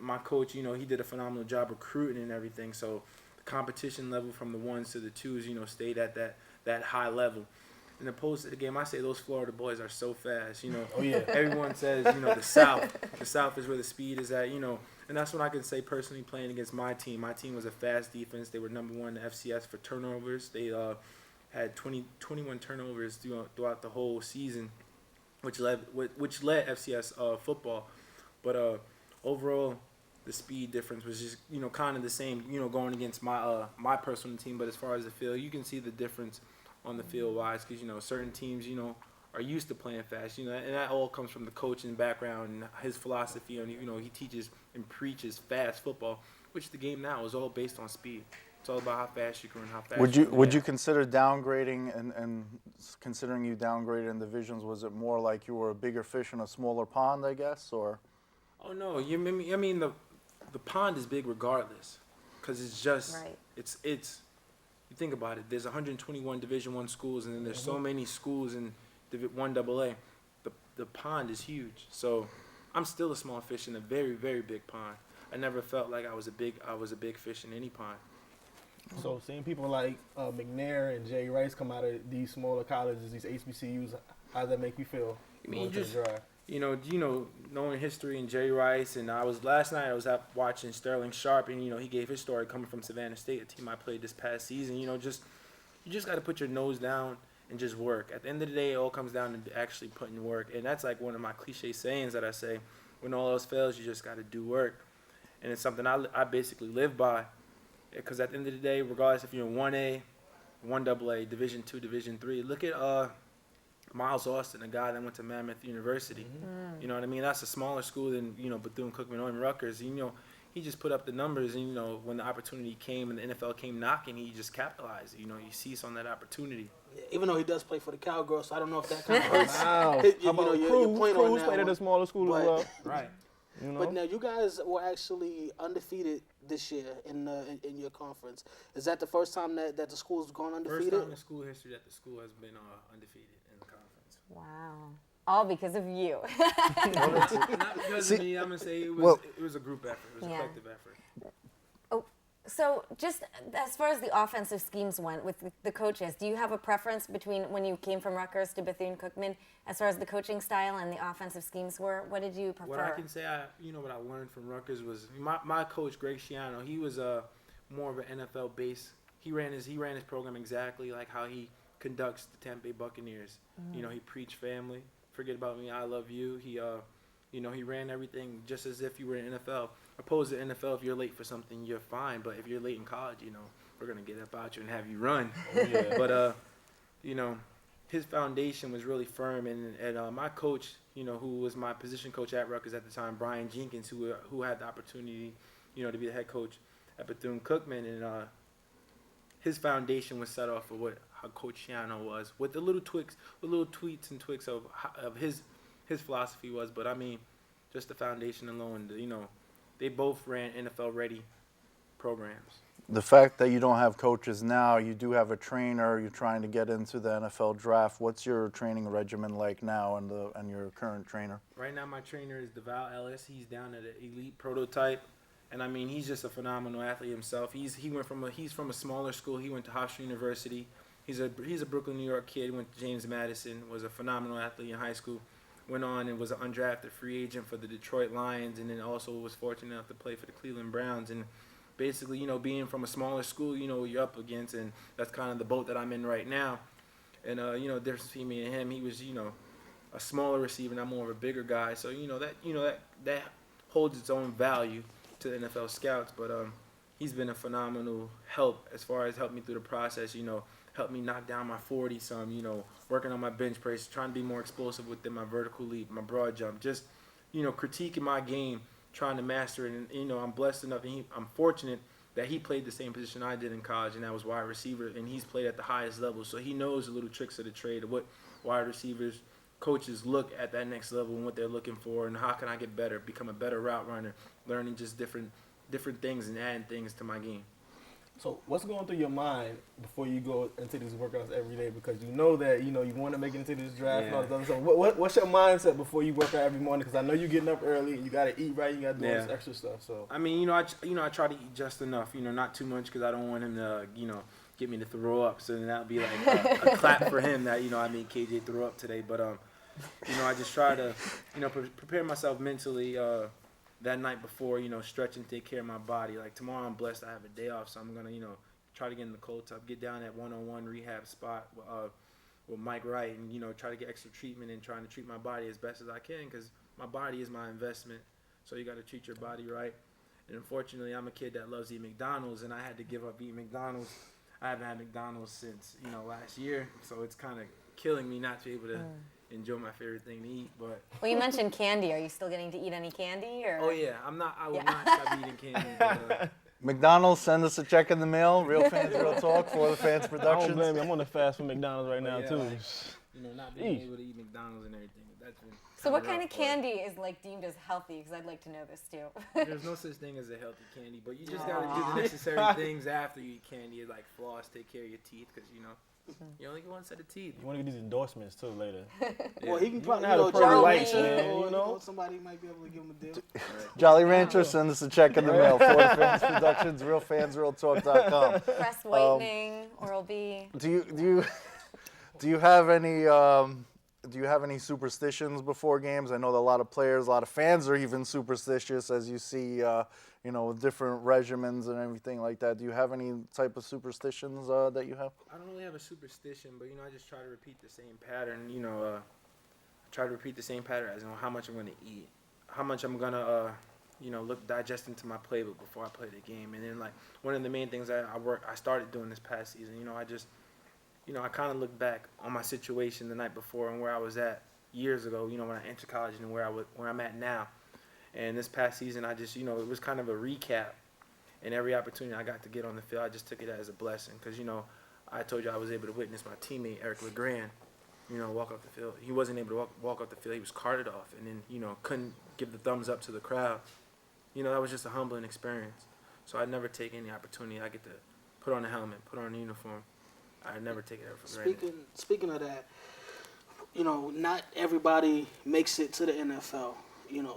S5: my coach, you know, he did a phenomenal job recruiting and everything. So the competition level from the ones to the twos, you know, stayed at that high level. And opposed to the game, I say those Florida boys are so fast. You know,
S6: Oh, yeah.
S5: everyone says, you know, the South is where the speed is at. You know, and that's what I can say personally playing against my team. My team was a fast defense. They were number one in the FCS for turnovers. They had 21 turnovers throughout the whole season, which led FCS football. But overall, the speed difference was just, you know, kind of the same, you know, going against my personal team. But as far as the field, you can see the difference on the field wise, because, you know, certain teams, you know, are used to playing fast, you know, and that all comes from the coaching background and his philosophy on, you know, he teaches and preaches fast football, which the game now is all based on speed. It's all about how fast you can run, how fast
S4: Would you consider downgrading and considering you downgraded in divisions, was it more like you were a bigger fish in a smaller pond, I guess, or?
S5: Oh no, I mean the pond is big regardless, because it's just
S8: Right.
S5: it's you think about it. There's 121 Division I schools, and then there's so many schools in One AA. The pond is huge, so I'm still a small fish in a very, very big pond. I never felt like I was a big fish in any pond.
S6: So seeing people like McNair and Jay Rice come out of these smaller colleges, these HBCUs, how does that make you feel?
S5: I mean,
S6: going to the
S5: just
S6: drive?
S5: you know, knowing history and Jerry Rice, and last night I was out watching Sterling Sharp, and you know he gave his story coming from Savannah State, a team I played this past season. You know, you just got to put your nose down and just work. At the end of the day, it all comes down to actually putting work, and that's like one of my cliche sayings that I say. When all else fails, you just got to do work, and it's something I basically live by. Because at the end of the day, regardless if you're in 1A, 1AA, Division II, Division III, look at Miles Austin, a guy that went to Mammoth University. You know what I mean? That's a smaller school than, you know, Bethune-Cookman or Rutgers. You know, he just put up the numbers, and, you know, when the opportunity came and the NFL came knocking, he just capitalized. You know, he seized on that opportunity.
S7: Even though he does play for the Cowgirls, so I don't know if that kind of hurts.
S6: Wow.
S7: You
S6: How about
S7: know, your
S6: Cruz?
S7: point on
S6: Cruz
S7: that
S6: played at
S7: one.
S6: a smaller school as
S7: But-
S6: well.
S5: Right.
S6: You know?
S7: But now you guys were actually undefeated this year in your conference. Is that the first time that the school's gone
S5: First
S7: undefeated?
S5: time in school history that the school has been undefeated in the conference.
S8: Wow. All because of you.
S5: Not because of me. I'm gonna say it was a group effort. It was a
S8: Yeah.
S5: collective effort.
S8: So just as far as the offensive schemes went with the coaches, do you have a preference between when you came from Rutgers to Bethune-Cookman as far as the coaching style and the offensive schemes were? What did you prefer?
S5: What I can say, what I learned from Rutgers was my coach Greg Schiano. He was more of an NFL base. He ran his program exactly like how he conducts the Tampa Bay Buccaneers. You know, he preached family. Forget about me, I love you. He he ran everything just as if you were in NFL. Opposed to NFL, if you're late for something, you're fine. But if you're late in college, you know, we're gonna get up out you and have you run.
S6: Yeah.
S5: But you know, his foundation was really firm, and my coach, you know, who was my position coach at Rutgers at the time, Brian Jenkins, who had the opportunity, you know, to be the head coach at Bethune-Cookman, and his foundation was set off of how Coach Schiano was, with the little tweaks and tweaks of his philosophy was. But I mean, just the foundation alone, you know, they both ran NFL ready programs.
S4: The fact that you don't have coaches now, you do have a trainer, you're trying to get into the NFL draft. What's your training regimen like now and your current trainer?
S5: Right now, my trainer is DeVal Ellis. He's down at an elite prototype, and I mean, he's just a phenomenal athlete himself. He's from a smaller school. He went to Hofstra University. He's a Brooklyn, New York kid. Went to James Madison. Was a phenomenal athlete in high school. Went on and was an undrafted free agent for the Detroit Lions, and then also was fortunate enough to play for the Cleveland Browns. And basically, you know, being from a smaller school, you know what you're up against, and that's kind of the boat that I'm in right now. And you know, the difference between me and him, he was, you know, a smaller receiver, and I'm more of a bigger guy. So that holds its own value to the NFL scouts. But he's been a phenomenal help as far as helping me through the process. You know, helped me knock down my 40 some. You know, working on my bench press, trying to be more explosive within my vertical leap, my broad jump. Just, you know, critiquing my game, trying to master it. And you know, I'm blessed enough, and I'm fortunate that he played the same position I did in college, and that was wide receiver. And he's played at the highest level, so he knows the little tricks of the trade of what wide receivers, coaches look at that next level and what they're looking for, and how can I get better, become a better route runner, learning just different things and adding things to my game.
S6: So what's going through your mind before you go into these workouts every day? Because you know that you want to make it into this draft and all this other stuff. What's your mindset before you work out every morning? Because I know you're getting up early and you got to eat right. You got to do all this extra stuff. So
S5: I mean, I try to eat just enough. Not too much because I don't want him to get me to throw up. So then that'll be like a clap for him that I made KJ throw up today. But I just try to prepare myself mentally. That night before, stretch and take care of my body. Like tomorrow I'm blessed I have a day off, so I'm going to, try to get in the cold tub, get down at one-on-one rehab spot with Mike Wright and, try to get extra treatment and trying to treat my body as best as I can because my body is my investment. So you got to treat your body right. And unfortunately, I'm a kid that loves eating McDonald's, and I had to give up eating McDonald's. I haven't had McDonald's since, last year, so it's kind of killing me not to be able to enjoy my favorite thing to eat. But
S8: Well, you mentioned candy. Are you still getting to eat any candy? Or?
S5: oh yeah, I will not stop eating candy. But,
S4: McDonald's, send us a check in the mail. Real Fans, Real Talk, For the Fans
S6: I don't
S4: Productions.
S6: blame you. I'm on the fast for McDonald's right now too.
S5: not being able to eat McDonald's and everything. That's been
S8: So what
S5: kinda
S8: kind of
S5: rough, but
S8: candy is deemed as healthy? Because I'd like to know this too.
S5: There's no such thing as a healthy candy, but you just gotta do the necessary things after you eat candy, like floss, take care of your teeth, because you only get one set of teeth.
S6: You want to get these endorsements too later.
S7: Well, he can probably,
S6: know how to
S8: Jolly
S6: lights,
S8: Rancher.
S6: man.
S7: somebody might be able to give him a deal.
S4: Jolly Rancher, send us a check in the mail. For the Fans Productions, RealFansRealTalk.com.
S8: Breast whitening, Oral B.
S4: Do you have any superstitions before games? I know that a lot of players, a lot of fans are even superstitious as you see, with different regimens and everything like that. Do you have any type of superstitions that you have?
S5: I don't really have a superstition, but I just try to repeat the same pattern. Try to repeat the same pattern as how much I'm gonna eat, how much I'm gonna digest into my playbook before I play the game. And then like one of the main things I started doing this past season. I kind of look back on my situation the night before and where I was at years ago. When I entered college and where I'm at now. And this past season, I just, it was kind of a recap. And every opportunity I got to get on the field, I just took it as a blessing. Because, I told you I was able to witness my teammate, Eric LeGrand, walk off the field. He wasn't able to walk off the field. He was carted off and then, couldn't give the thumbs up to the crowd. That was just a humbling experience. So I'd never take any opportunity. I get to put on a helmet, put on a uniform. I never take it ever for granted.
S7: Speaking of that, not everybody makes it to the NFL.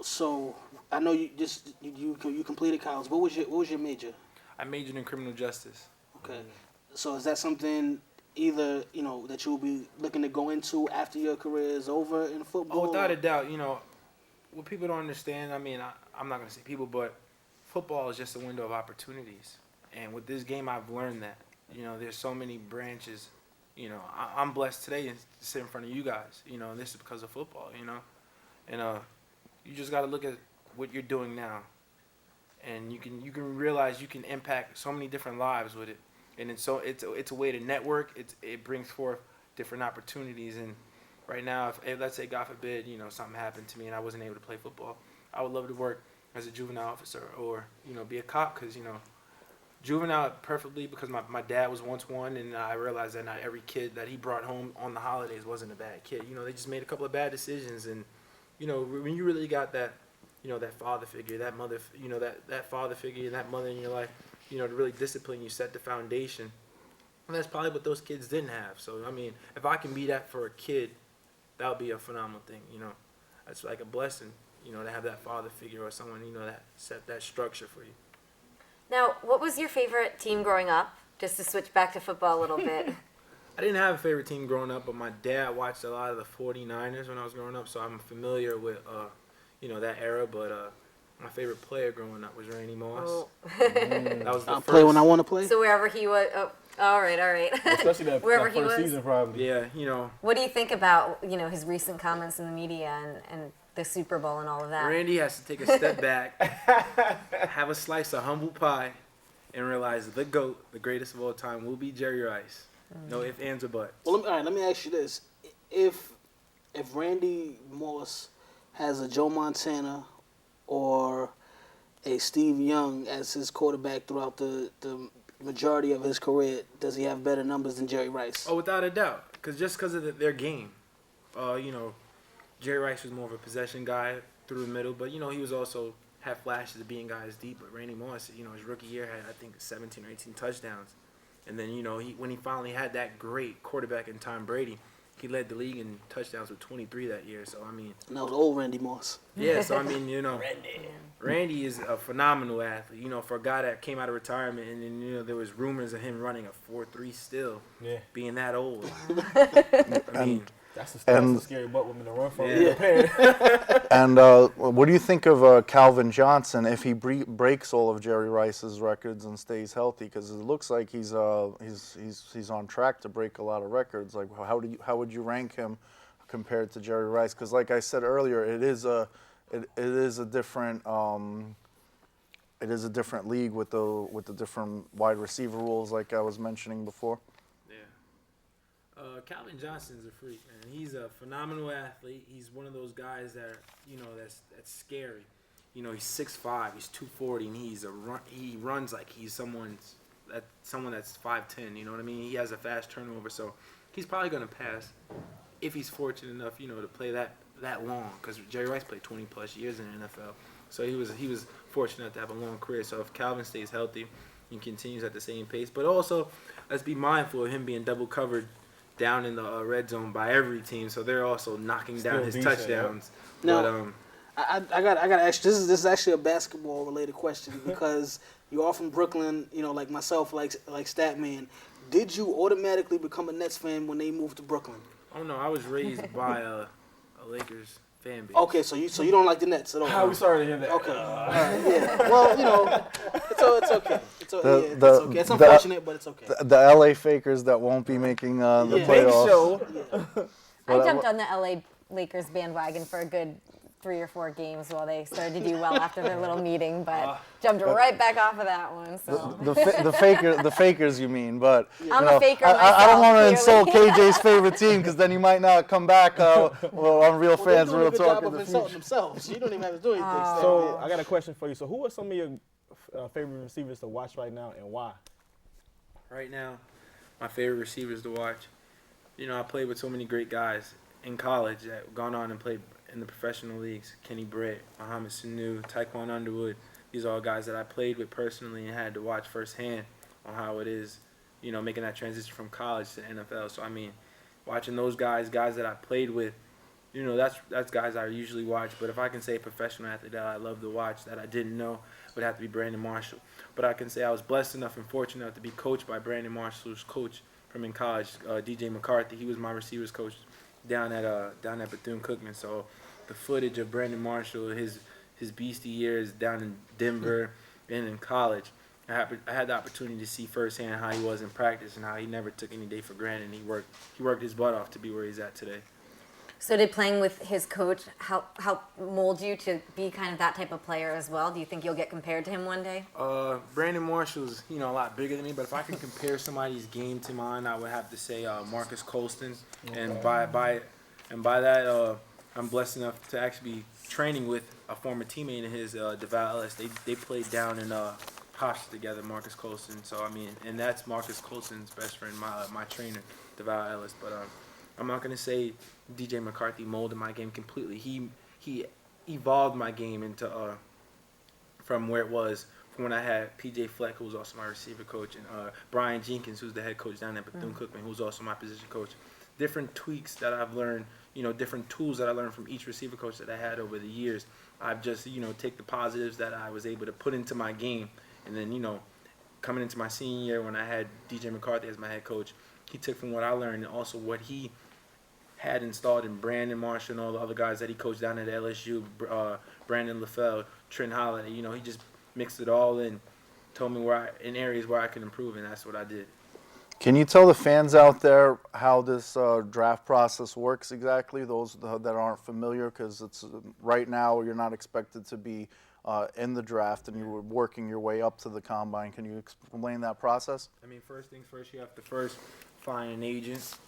S7: So I know you completed college. What was your major?
S5: I majored in criminal justice.
S7: Okay. So is that something either that you'll be looking to go into after your career is over in football?
S5: Oh, without a doubt. What people don't understand. I mean, I'm not gonna say people, but football is just a window of opportunities. And with this game, I've learned that. There's so many branches. I'm blessed today to sit in front of you guys. And this is because of football. And you just got to look at what you're doing now, and you can realize you can impact so many different lives with it. And it's a way to network. It brings forth different opportunities. And right now, if let's say God forbid, something happened to me and I wasn't able to play football, I would love to work as a juvenile officer or be a cop because juvenile perfectly because my dad was once one, and I realized that not every kid that he brought home on the holidays wasn't a bad kid. They just made a couple of bad decisions, and when you really got that, that father figure, that mother, that father figure and that mother in your life, to really discipline you, set the foundation. And that's probably what those kids didn't have. So I mean, if I can be that for a kid, that would be a phenomenal thing. That's like a blessing. To have that father figure or someone that set that structure for you.
S8: Now, what was your favorite team growing up? Just to switch back to football a little bit.
S5: I didn't have a favorite team growing up, but my dad watched a lot of the 49ers when I was growing up, so I'm familiar with, that era. But my favorite player growing up was Randy Moss.
S8: Oh.
S5: That was the
S7: I'll
S5: first.
S7: play when I want to play.
S8: So wherever he was, all right.
S6: Especially that,
S8: Wherever
S6: that
S8: he
S6: first
S8: was.
S6: season probably.
S5: Yeah,
S8: What do you think about his recent comments in the media and the Super Bowl and all of that?
S5: Randy has to take a step back, have a slice of humble pie, and realize the GOAT, the greatest of all time, will be Jerry Rice. No ifs, ands, or buts.
S7: Well, all right. Let me ask you this: if Randy Moss has a Joe Montana or a Steve Young as his quarterback throughout the majority of his career, does he have better numbers than Jerry Rice?
S5: Oh, without a doubt. Just because of their game. Jerry Rice was more of a possession guy through the middle, but, he was also had flashes of being guys deep, but Randy Moss, his rookie year had, I think, 17 or 18 touchdowns. And then, when he finally had that great quarterback in Tom Brady, he led the league in touchdowns with 23 that year. So, I mean.
S7: And that was old Randy Moss.
S5: Yeah, so, I mean, Randy is a phenomenal athlete. For a guy that came out of retirement, and then, there was rumors of him running a 4.3 still, being that old. I mean.
S6: That's a scary butt woman to run from.
S4: Yeah. And what do you think of Calvin Johnson if he breaks all of Jerry Rice's records and stays healthy? Because it looks like he's on track to break a lot of records. Like, how would you rank him compared to Jerry Rice? Because, like I said earlier, it is a different league with the different wide receiver rules, like I was mentioning before.
S5: Calvin Johnson's a freak, man. He's a phenomenal athlete. He's one of those guys that that's scary. He's 6'5", he's 240, and he runs like he's someone that's 5'10". You know what I mean? He has a fast turnover, so he's probably gonna pass if he's fortunate enough, to play that long. Because Jerry Rice played 20 plus years in the NFL, so he was fortunate to have a long career. So if Calvin stays healthy and continues at the same pace, but also let's be mindful of him being double covered down in the red zone by every team, so they're also knocking down his touchdowns.
S7: Now, I got to ask you, this is actually a basketball related question because you are from Brooklyn, like myself, like Statman. Did you automatically become a Nets fan when they moved to Brooklyn?
S5: Oh no, I was raised by a Lakers fan base.
S7: Okay, so you don't like the Nets at all?
S6: I'm sorry to hear that.
S7: Okay, all right, yeah. Well, it's okay. It's okay. It's unfortunate, but it's okay.
S4: The LA Fakers that won't be making the playoffs.
S8: I jumped on the LA Lakers bandwagon for a good 3 or 4 games while they started to do well after their little meeting, but jumped right back off of that one. So
S4: The Fakers, you mean? But
S8: I'm a faker myself.
S4: I don't want to insult KJ's favorite team because then he might not come back. On Real Fans, Real Talk in the future.
S7: Themselves. You don't even have to do anything.
S6: So I got a question for you. So who are some of your favorite receivers to watch right now, and why?
S5: Right now, my favorite receivers to watch. I played with so many great guys in college that have gone on and played in the professional leagues. Kenny Britt, Mohamed Sanu, Taekwon Underwood. These are all guys that I played with personally and had to watch firsthand on how it is, making that transition from college to NFL. So, I mean, watching those guys that I played with, that's guys I usually watch. But if I can say a professional athlete that I love to watch that I didn't know, would have to be Brandon Marshall. But I can say I was blessed enough and fortunate enough to be coached by Brandon Marshall's coach from in college, DJ McCarthy. He was my receivers coach down at Bethune-Cookman. So the footage of Brandon Marshall, his beastie years down in Denver and in college, I had the opportunity to see firsthand how he was in practice and how he never took any day for granted. And he worked his butt off to be where he's at today.
S8: So did playing with his coach help mold you to be kind of that type of player as well? Do you think you'll get compared to him one day?
S5: Brandon Marshall's a lot bigger than me, but if I can compare somebody's game to mine, I would have to say Marcus Colston. Okay. And by that, I'm blessed enough to actually be training with a former teammate of his, DeVal Ellis. They played down in Hofstra together, Marcus Colston. So I mean, and that's Marcus Colston's best friend, my trainer, DeVal Ellis. But I'm not gonna say DJ McCarthy molded my game completely. He evolved my game into from where it was from when I had PJ Fleck, who was also my receiver coach, and Brian Jenkins, who's the head coach down at Bethune-Cookman, who's also my position coach. Different tweaks that I've learned, different tools that I learned from each receiver coach that I had over the years. I've just, take the positives that I was able to put into my game, and then, coming into my senior year when I had DJ McCarthy as my head coach, he took from what I learned and also what he had installed in Brandon Marshall and all the other guys that he coached down at LSU, Brandon LaFell, Trent Holiday. He just mixed it all in, told me in areas where I could improve, and that's what I did.
S4: Can you tell the fans out there how this draft process works exactly, those that aren't familiar? Because it's right now you're not expected to be in the draft and you were working your way up to the combine. Can you explain that process?
S5: I mean, first things first, you have to first find an agent.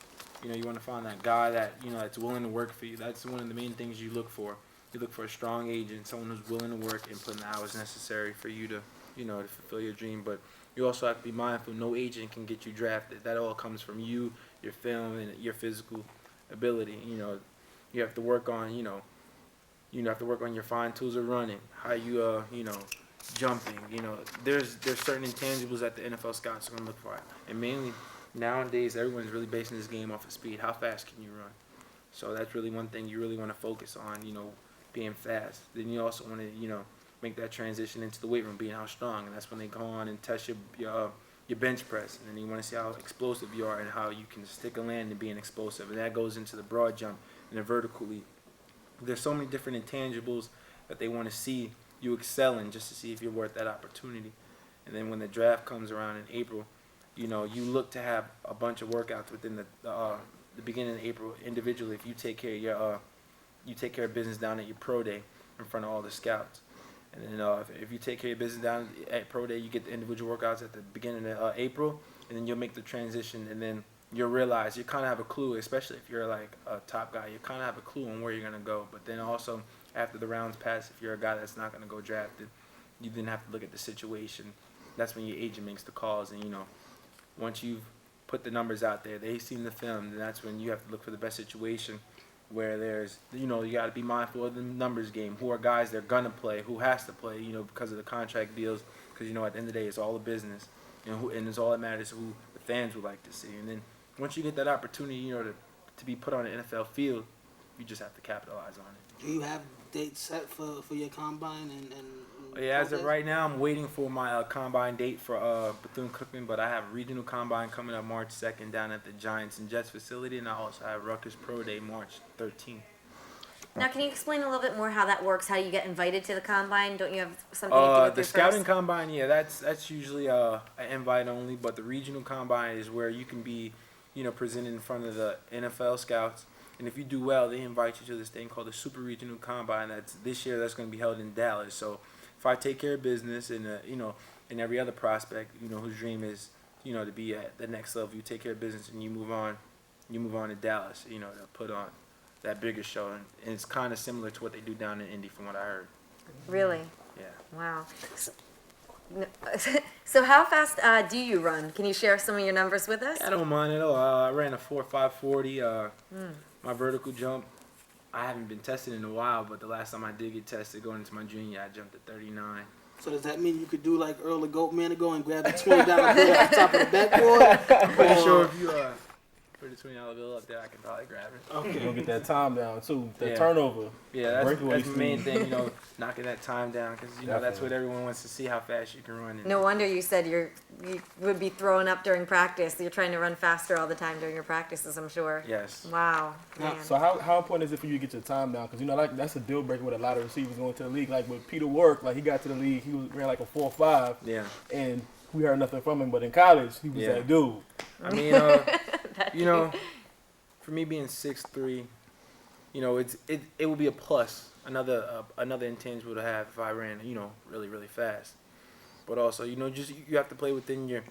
S5: You want to find that guy that, that's willing to work for you. That's one of the main things you look for. You look for a strong agent, someone who's willing to work and put in the hours necessary for you to, to fulfill your dream. But you also have to be mindful, no agent can get you drafted. That all comes from you, your film, and your physical ability. You have to work on, You have to work on your fine tools of running, how you jumping. There's certain intangibles that the NFL scouts are gonna look for, and mainly nowadays everyone's really basing this game off of speed. How fast can you run? So that's really one thing you really want to focus on. Being fast. Then you also want to make that transition into the weight room, being how strong, and that's when they go on and test your bench press, and then you want to see how explosive you are and how you can stick a landing and being explosive, and that goes into the broad jump and the vertical leap. There's so many different intangibles that they want to see you excel in just to see if you're worth that opportunity. And then when the draft comes around in April, you look to have a bunch of workouts within the beginning of April individually. If you take care of business down at your pro day in front of all the scouts, and then if you take care of business down at pro day, you get the individual workouts at the beginning of April, and then you'll make the transition, and then you'll realize you kind of have a clue, especially if you're like a top guy, you kind of have a clue on where you're gonna go. But then also after the rounds pass, if you're a guy that's not gonna go drafted, you then have to look at the situation. That's when your agent makes the calls, and once you've put the numbers out there, they've seen the film, then that's when you have to look for the best situation where there's, you got to be mindful of the numbers game. Who are guys they're going to play, who has to play, because of the contract deals, because, at the end of the day, it's all a business, and it's all that matters who the fans would like to see. And then once you get that opportunity, to be put on an NFL field, you just have to capitalize on it.
S10: Do you have dates set for your combine and
S5: Yeah, as of right now, I'm waiting for my combine date for Bethune-Cookman, but I have a regional combine coming up March 2nd down at the Giants and Jets facility, and I also have Rutgers Pro Day March 13th.
S8: Now, can you explain a little bit more how that works? How you get invited to the combine? Don't you have something to do with
S5: The
S8: your
S5: scouting
S8: first?
S5: combine, yeah, that's usually an invite only, but the regional combine is where you can be, presented in front of the NFL scouts. And if you do well, they invite you to this thing called the Super Regional Combine. This year that's going to be held in Dallas. So if I take care of business and and every other prospect, whose dream is, to be at the next level, you take care of business and you move on to Dallas, to put on that bigger show. And it's kind of similar to what they do down in Indy from what I heard.
S8: Really?
S5: Yeah.
S8: Wow. So how fast do you run? Can you share some of your numbers with us?
S5: I don't mind at all. I ran a 4.5 40. My vertical jump, I haven't been tested in a while, but the last time I did get tested going into my junior, I jumped at 39.
S10: So does that mean you could do like Earl the Goat Man and go and grab the $20 bill at the top of the backboard?
S5: I'm pretty sure if you put a $20 bill up there, I can probably grab it.
S10: Okay.
S6: You'll get that time down too. That
S5: Yeah.
S6: turnover.
S5: Yeah,
S6: Breakaway
S5: that's the main
S6: speed.
S5: thing, knocking that time down, because that's
S6: Definitely.
S5: what everyone wants to see, how fast you can run. And
S8: No wonder you said you would be throwing up during practice. You're trying to run faster all the time during your practices, I'm sure.
S5: Yes.
S8: Wow. Man.
S6: So how important is it for you to get your time down? Because like that's a deal breaker with a lot of receivers going to the league. Like with Peter Work, like he got to the league, ran like a 4.5.
S5: Yeah.
S6: And we heard nothing from him. But in college, he was that dude.
S5: I mean, for me being 6'3", it would be a plus, another intangible to have if I ran, really, really fast. But also, just you have to play within your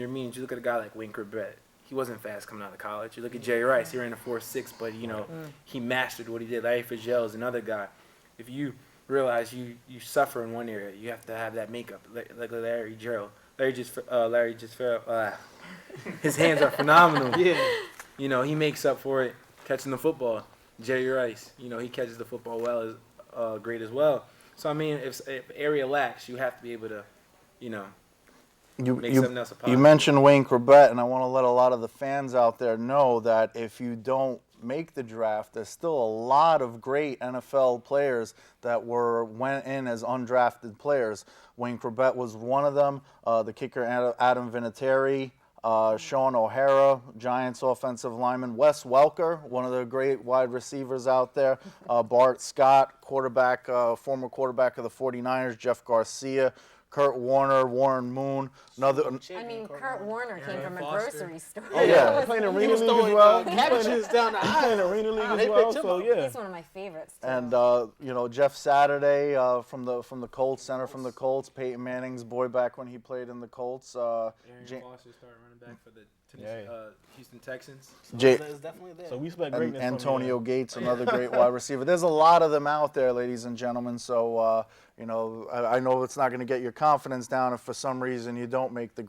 S5: means. You look at a guy like Wayne Corbett. He wasn't fast coming out of college. You look at Jerry Rice. He ran a 4.6, but he mastered what he did. Larry Fitzgerald is another guy. If you realize you suffer in one area, you have to have that makeup. Like Larry Gerald. Larry just his hands are phenomenal.
S10: Yeah.
S5: He makes up for it catching the football. Jerry Rice, he catches the football well, as great as well. So I mean, if area lacks, you have to be able to, make something else a positive.
S4: You mentioned Wayne Corbett, and I want to let a lot of the fans out there know that if you don't make the draft, there's still a lot of great NFL players that went in as undrafted players. Wayne Corbett was one of them. The kicker Adam Vinatieri. Sean O'Hara, Giants offensive lineman. Wes Welker, one of the great wide receivers out there. Bart Scott, former quarterback of the 49ers. Jeff Garcia, Kurt Warner, Warren Moon.
S8: Kurt Warner came from a grocery store.
S6: Oh yeah, playing arena league as well.
S10: Cabbages down the aisle.
S6: Playing arena league as well. So yeah.
S8: He's one of my favorites, too.
S4: And Jeff Saturday from the Colts, center from the Colts. Peyton Manning's boy back when he played in the Colts.
S5: Aaron Foster started running back for the Houston Texans.
S10: It's definitely there.
S6: So we expect
S4: And
S6: greatness from
S4: Antonio
S6: you.
S4: Gates, another great wide receiver. There's a lot of them out there, ladies and gentlemen. So, I know it's not going to get your confidence down if for some reason you don't make the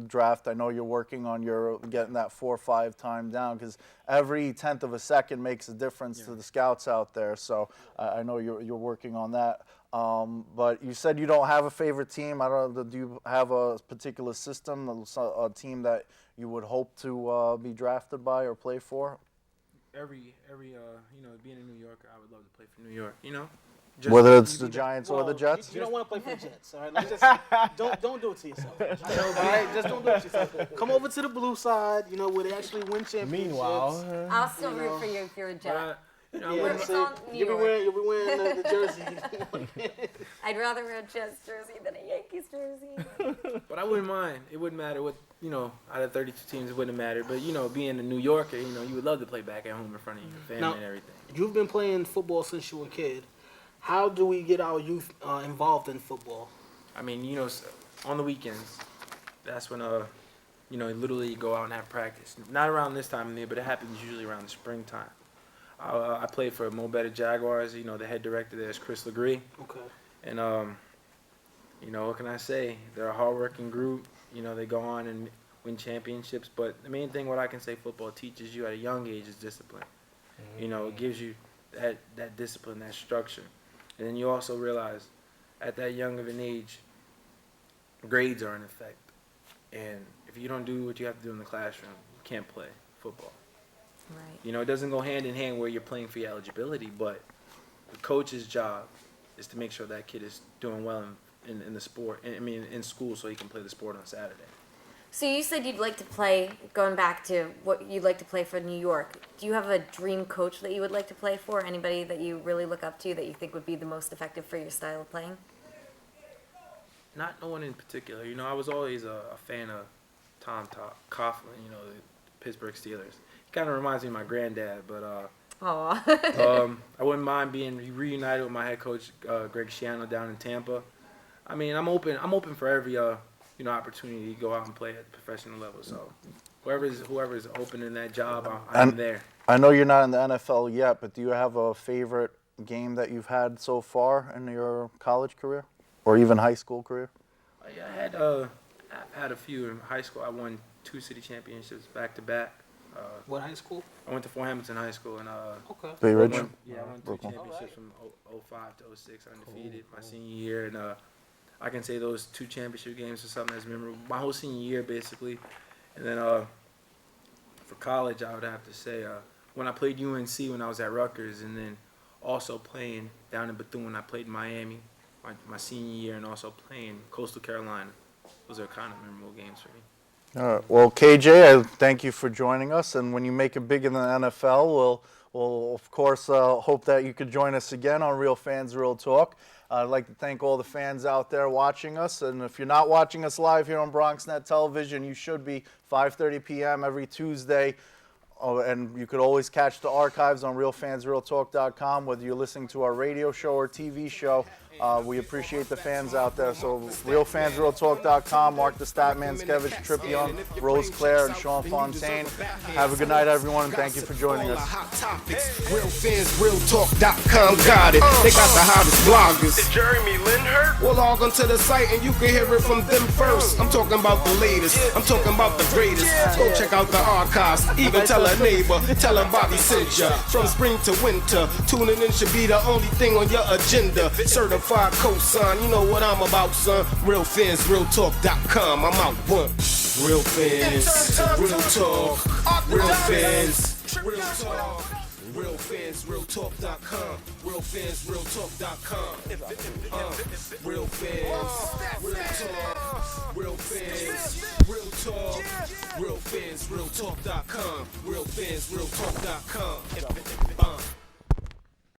S4: draft. I know you're working on getting that 4-5 time down because every tenth of a second makes a difference to the scouts out there. So I know you're working on that. But you said you don't have a favorite team. I don't know. Do you have a particular system, a team that you would hope to be drafted by or play for?
S5: Every being in New York, I would love to play for New York.
S4: Whether it's the Giants or the Jets?
S10: You don't want to play for the Jets, all right? Let's just don't do it to yourself. All right, just don't do it to yourself. Come over to the blue side, where they actually win championships.
S6: Meanwhile,
S8: I'll still root for you if you're a Jet.
S10: Yeah,
S8: so
S10: you'll be wearing the jersey.
S8: I'd rather wear a Jets jersey than a Yankees jersey.
S5: But I wouldn't mind. It wouldn't matter what, out of 32 teams, it wouldn't matter. But, being a New Yorker, you would love to play back at home in front of your family and everything.
S10: You've been playing football since you were a kid. How do we get our youth involved in football?
S5: I mean, on the weekends, that's when, literally go out and have practice. Not around this time of year, but it happens usually around the springtime. I played for Mo Better Jaguars. The head director there is Chris Legree.
S10: Okay.
S5: And, what can I say? They're a hardworking group. They go on and win championships. But the main thing, what I can say football teaches you at a young age is discipline. It gives you that discipline, that structure. And then you also realize at that young of an age, grades are in effect. And if you don't do what you have to do in the classroom, you can't play football.
S8: Right.
S5: It doesn't go hand in hand where you're playing for your eligibility, but the coach's job is to make sure that kid is doing well in the sport, in school, so he can play the sport on Saturday.
S8: So you said you'd like to play, going back to what you'd like to play for New York. Do you have a dream coach that you would like to play for? Anybody that you really look up to that you think would be the most effective for your style of playing?
S5: Not no one in particular. I was always a fan of Tom Coughlin, the Pittsburgh Steelers. He kind of reminds me of my granddad, but I wouldn't mind being reunited with my head coach, Greg Schiano, down in Tampa. I mean, I'm open for every opportunity to go out and play at the professional level. So whoever's open in that job, I'm there.
S4: I know you're not in the NFL yet, but do you have a favorite game that you've had so far in your college career or even high school career?
S5: I've had a few in high school. I won 2 city championships back to back.
S10: What high school?
S5: I went to Fort Hamilton High School and
S10: okay.
S4: Bay Ridge?
S5: I won 2 championships from 05 to 06 undefeated my senior year, and I can say those 2 championship games are something that's memorable. My whole senior year, basically. And then for college, I would have to say when I played UNC when I was at Rutgers, and then also playing down in Bethune when I played in Miami my senior year, and also playing Coastal Carolina. Those are kind of memorable games for me.
S4: All right. Well, KJ, I thank you for joining us. And when you make it big in the NFL, we'll of course, hope that you could join us again on Real Fans, Real Talk. I'd like to thank all the fans out there watching us. And if you're not watching us live here on BronxNet Television, you should be 5:30 p.m. every Tuesday. And you could always catch the archives on realfansrealtalk.com, whether you're listening to our radio show or TV show. We appreciate the fans out there. So realfansrealtalk.com, Mark the Statman, Skevich, Trip Young, Rose Claire, and Sean Fontaine. Have a good night, everyone, and thank you for joining us.
S2: Realfansrealtalk.com got it. They got the hottest bloggers.
S9: Is Jeremy Lin hurt?
S2: Well, log onto the site and you can hear it from them first. I'm talking about the latest. I'm talking about the greatest. Go check out the archives. Even tell a neighbor. Tell them Bobby sent ya. From spring to winter, tuning in should be the only thing on your agenda. Certified cosign, you know what I'm about, son. Realfansrealtalk.com. I'm out one. Real fans, real talk. Real fans, real talk. Realfansrealtalk.com. Realfansrealtalk.com. Real fans, real talk. Real fans, real talk. Realfansrealtalk.com. Realfansrealtalk.com.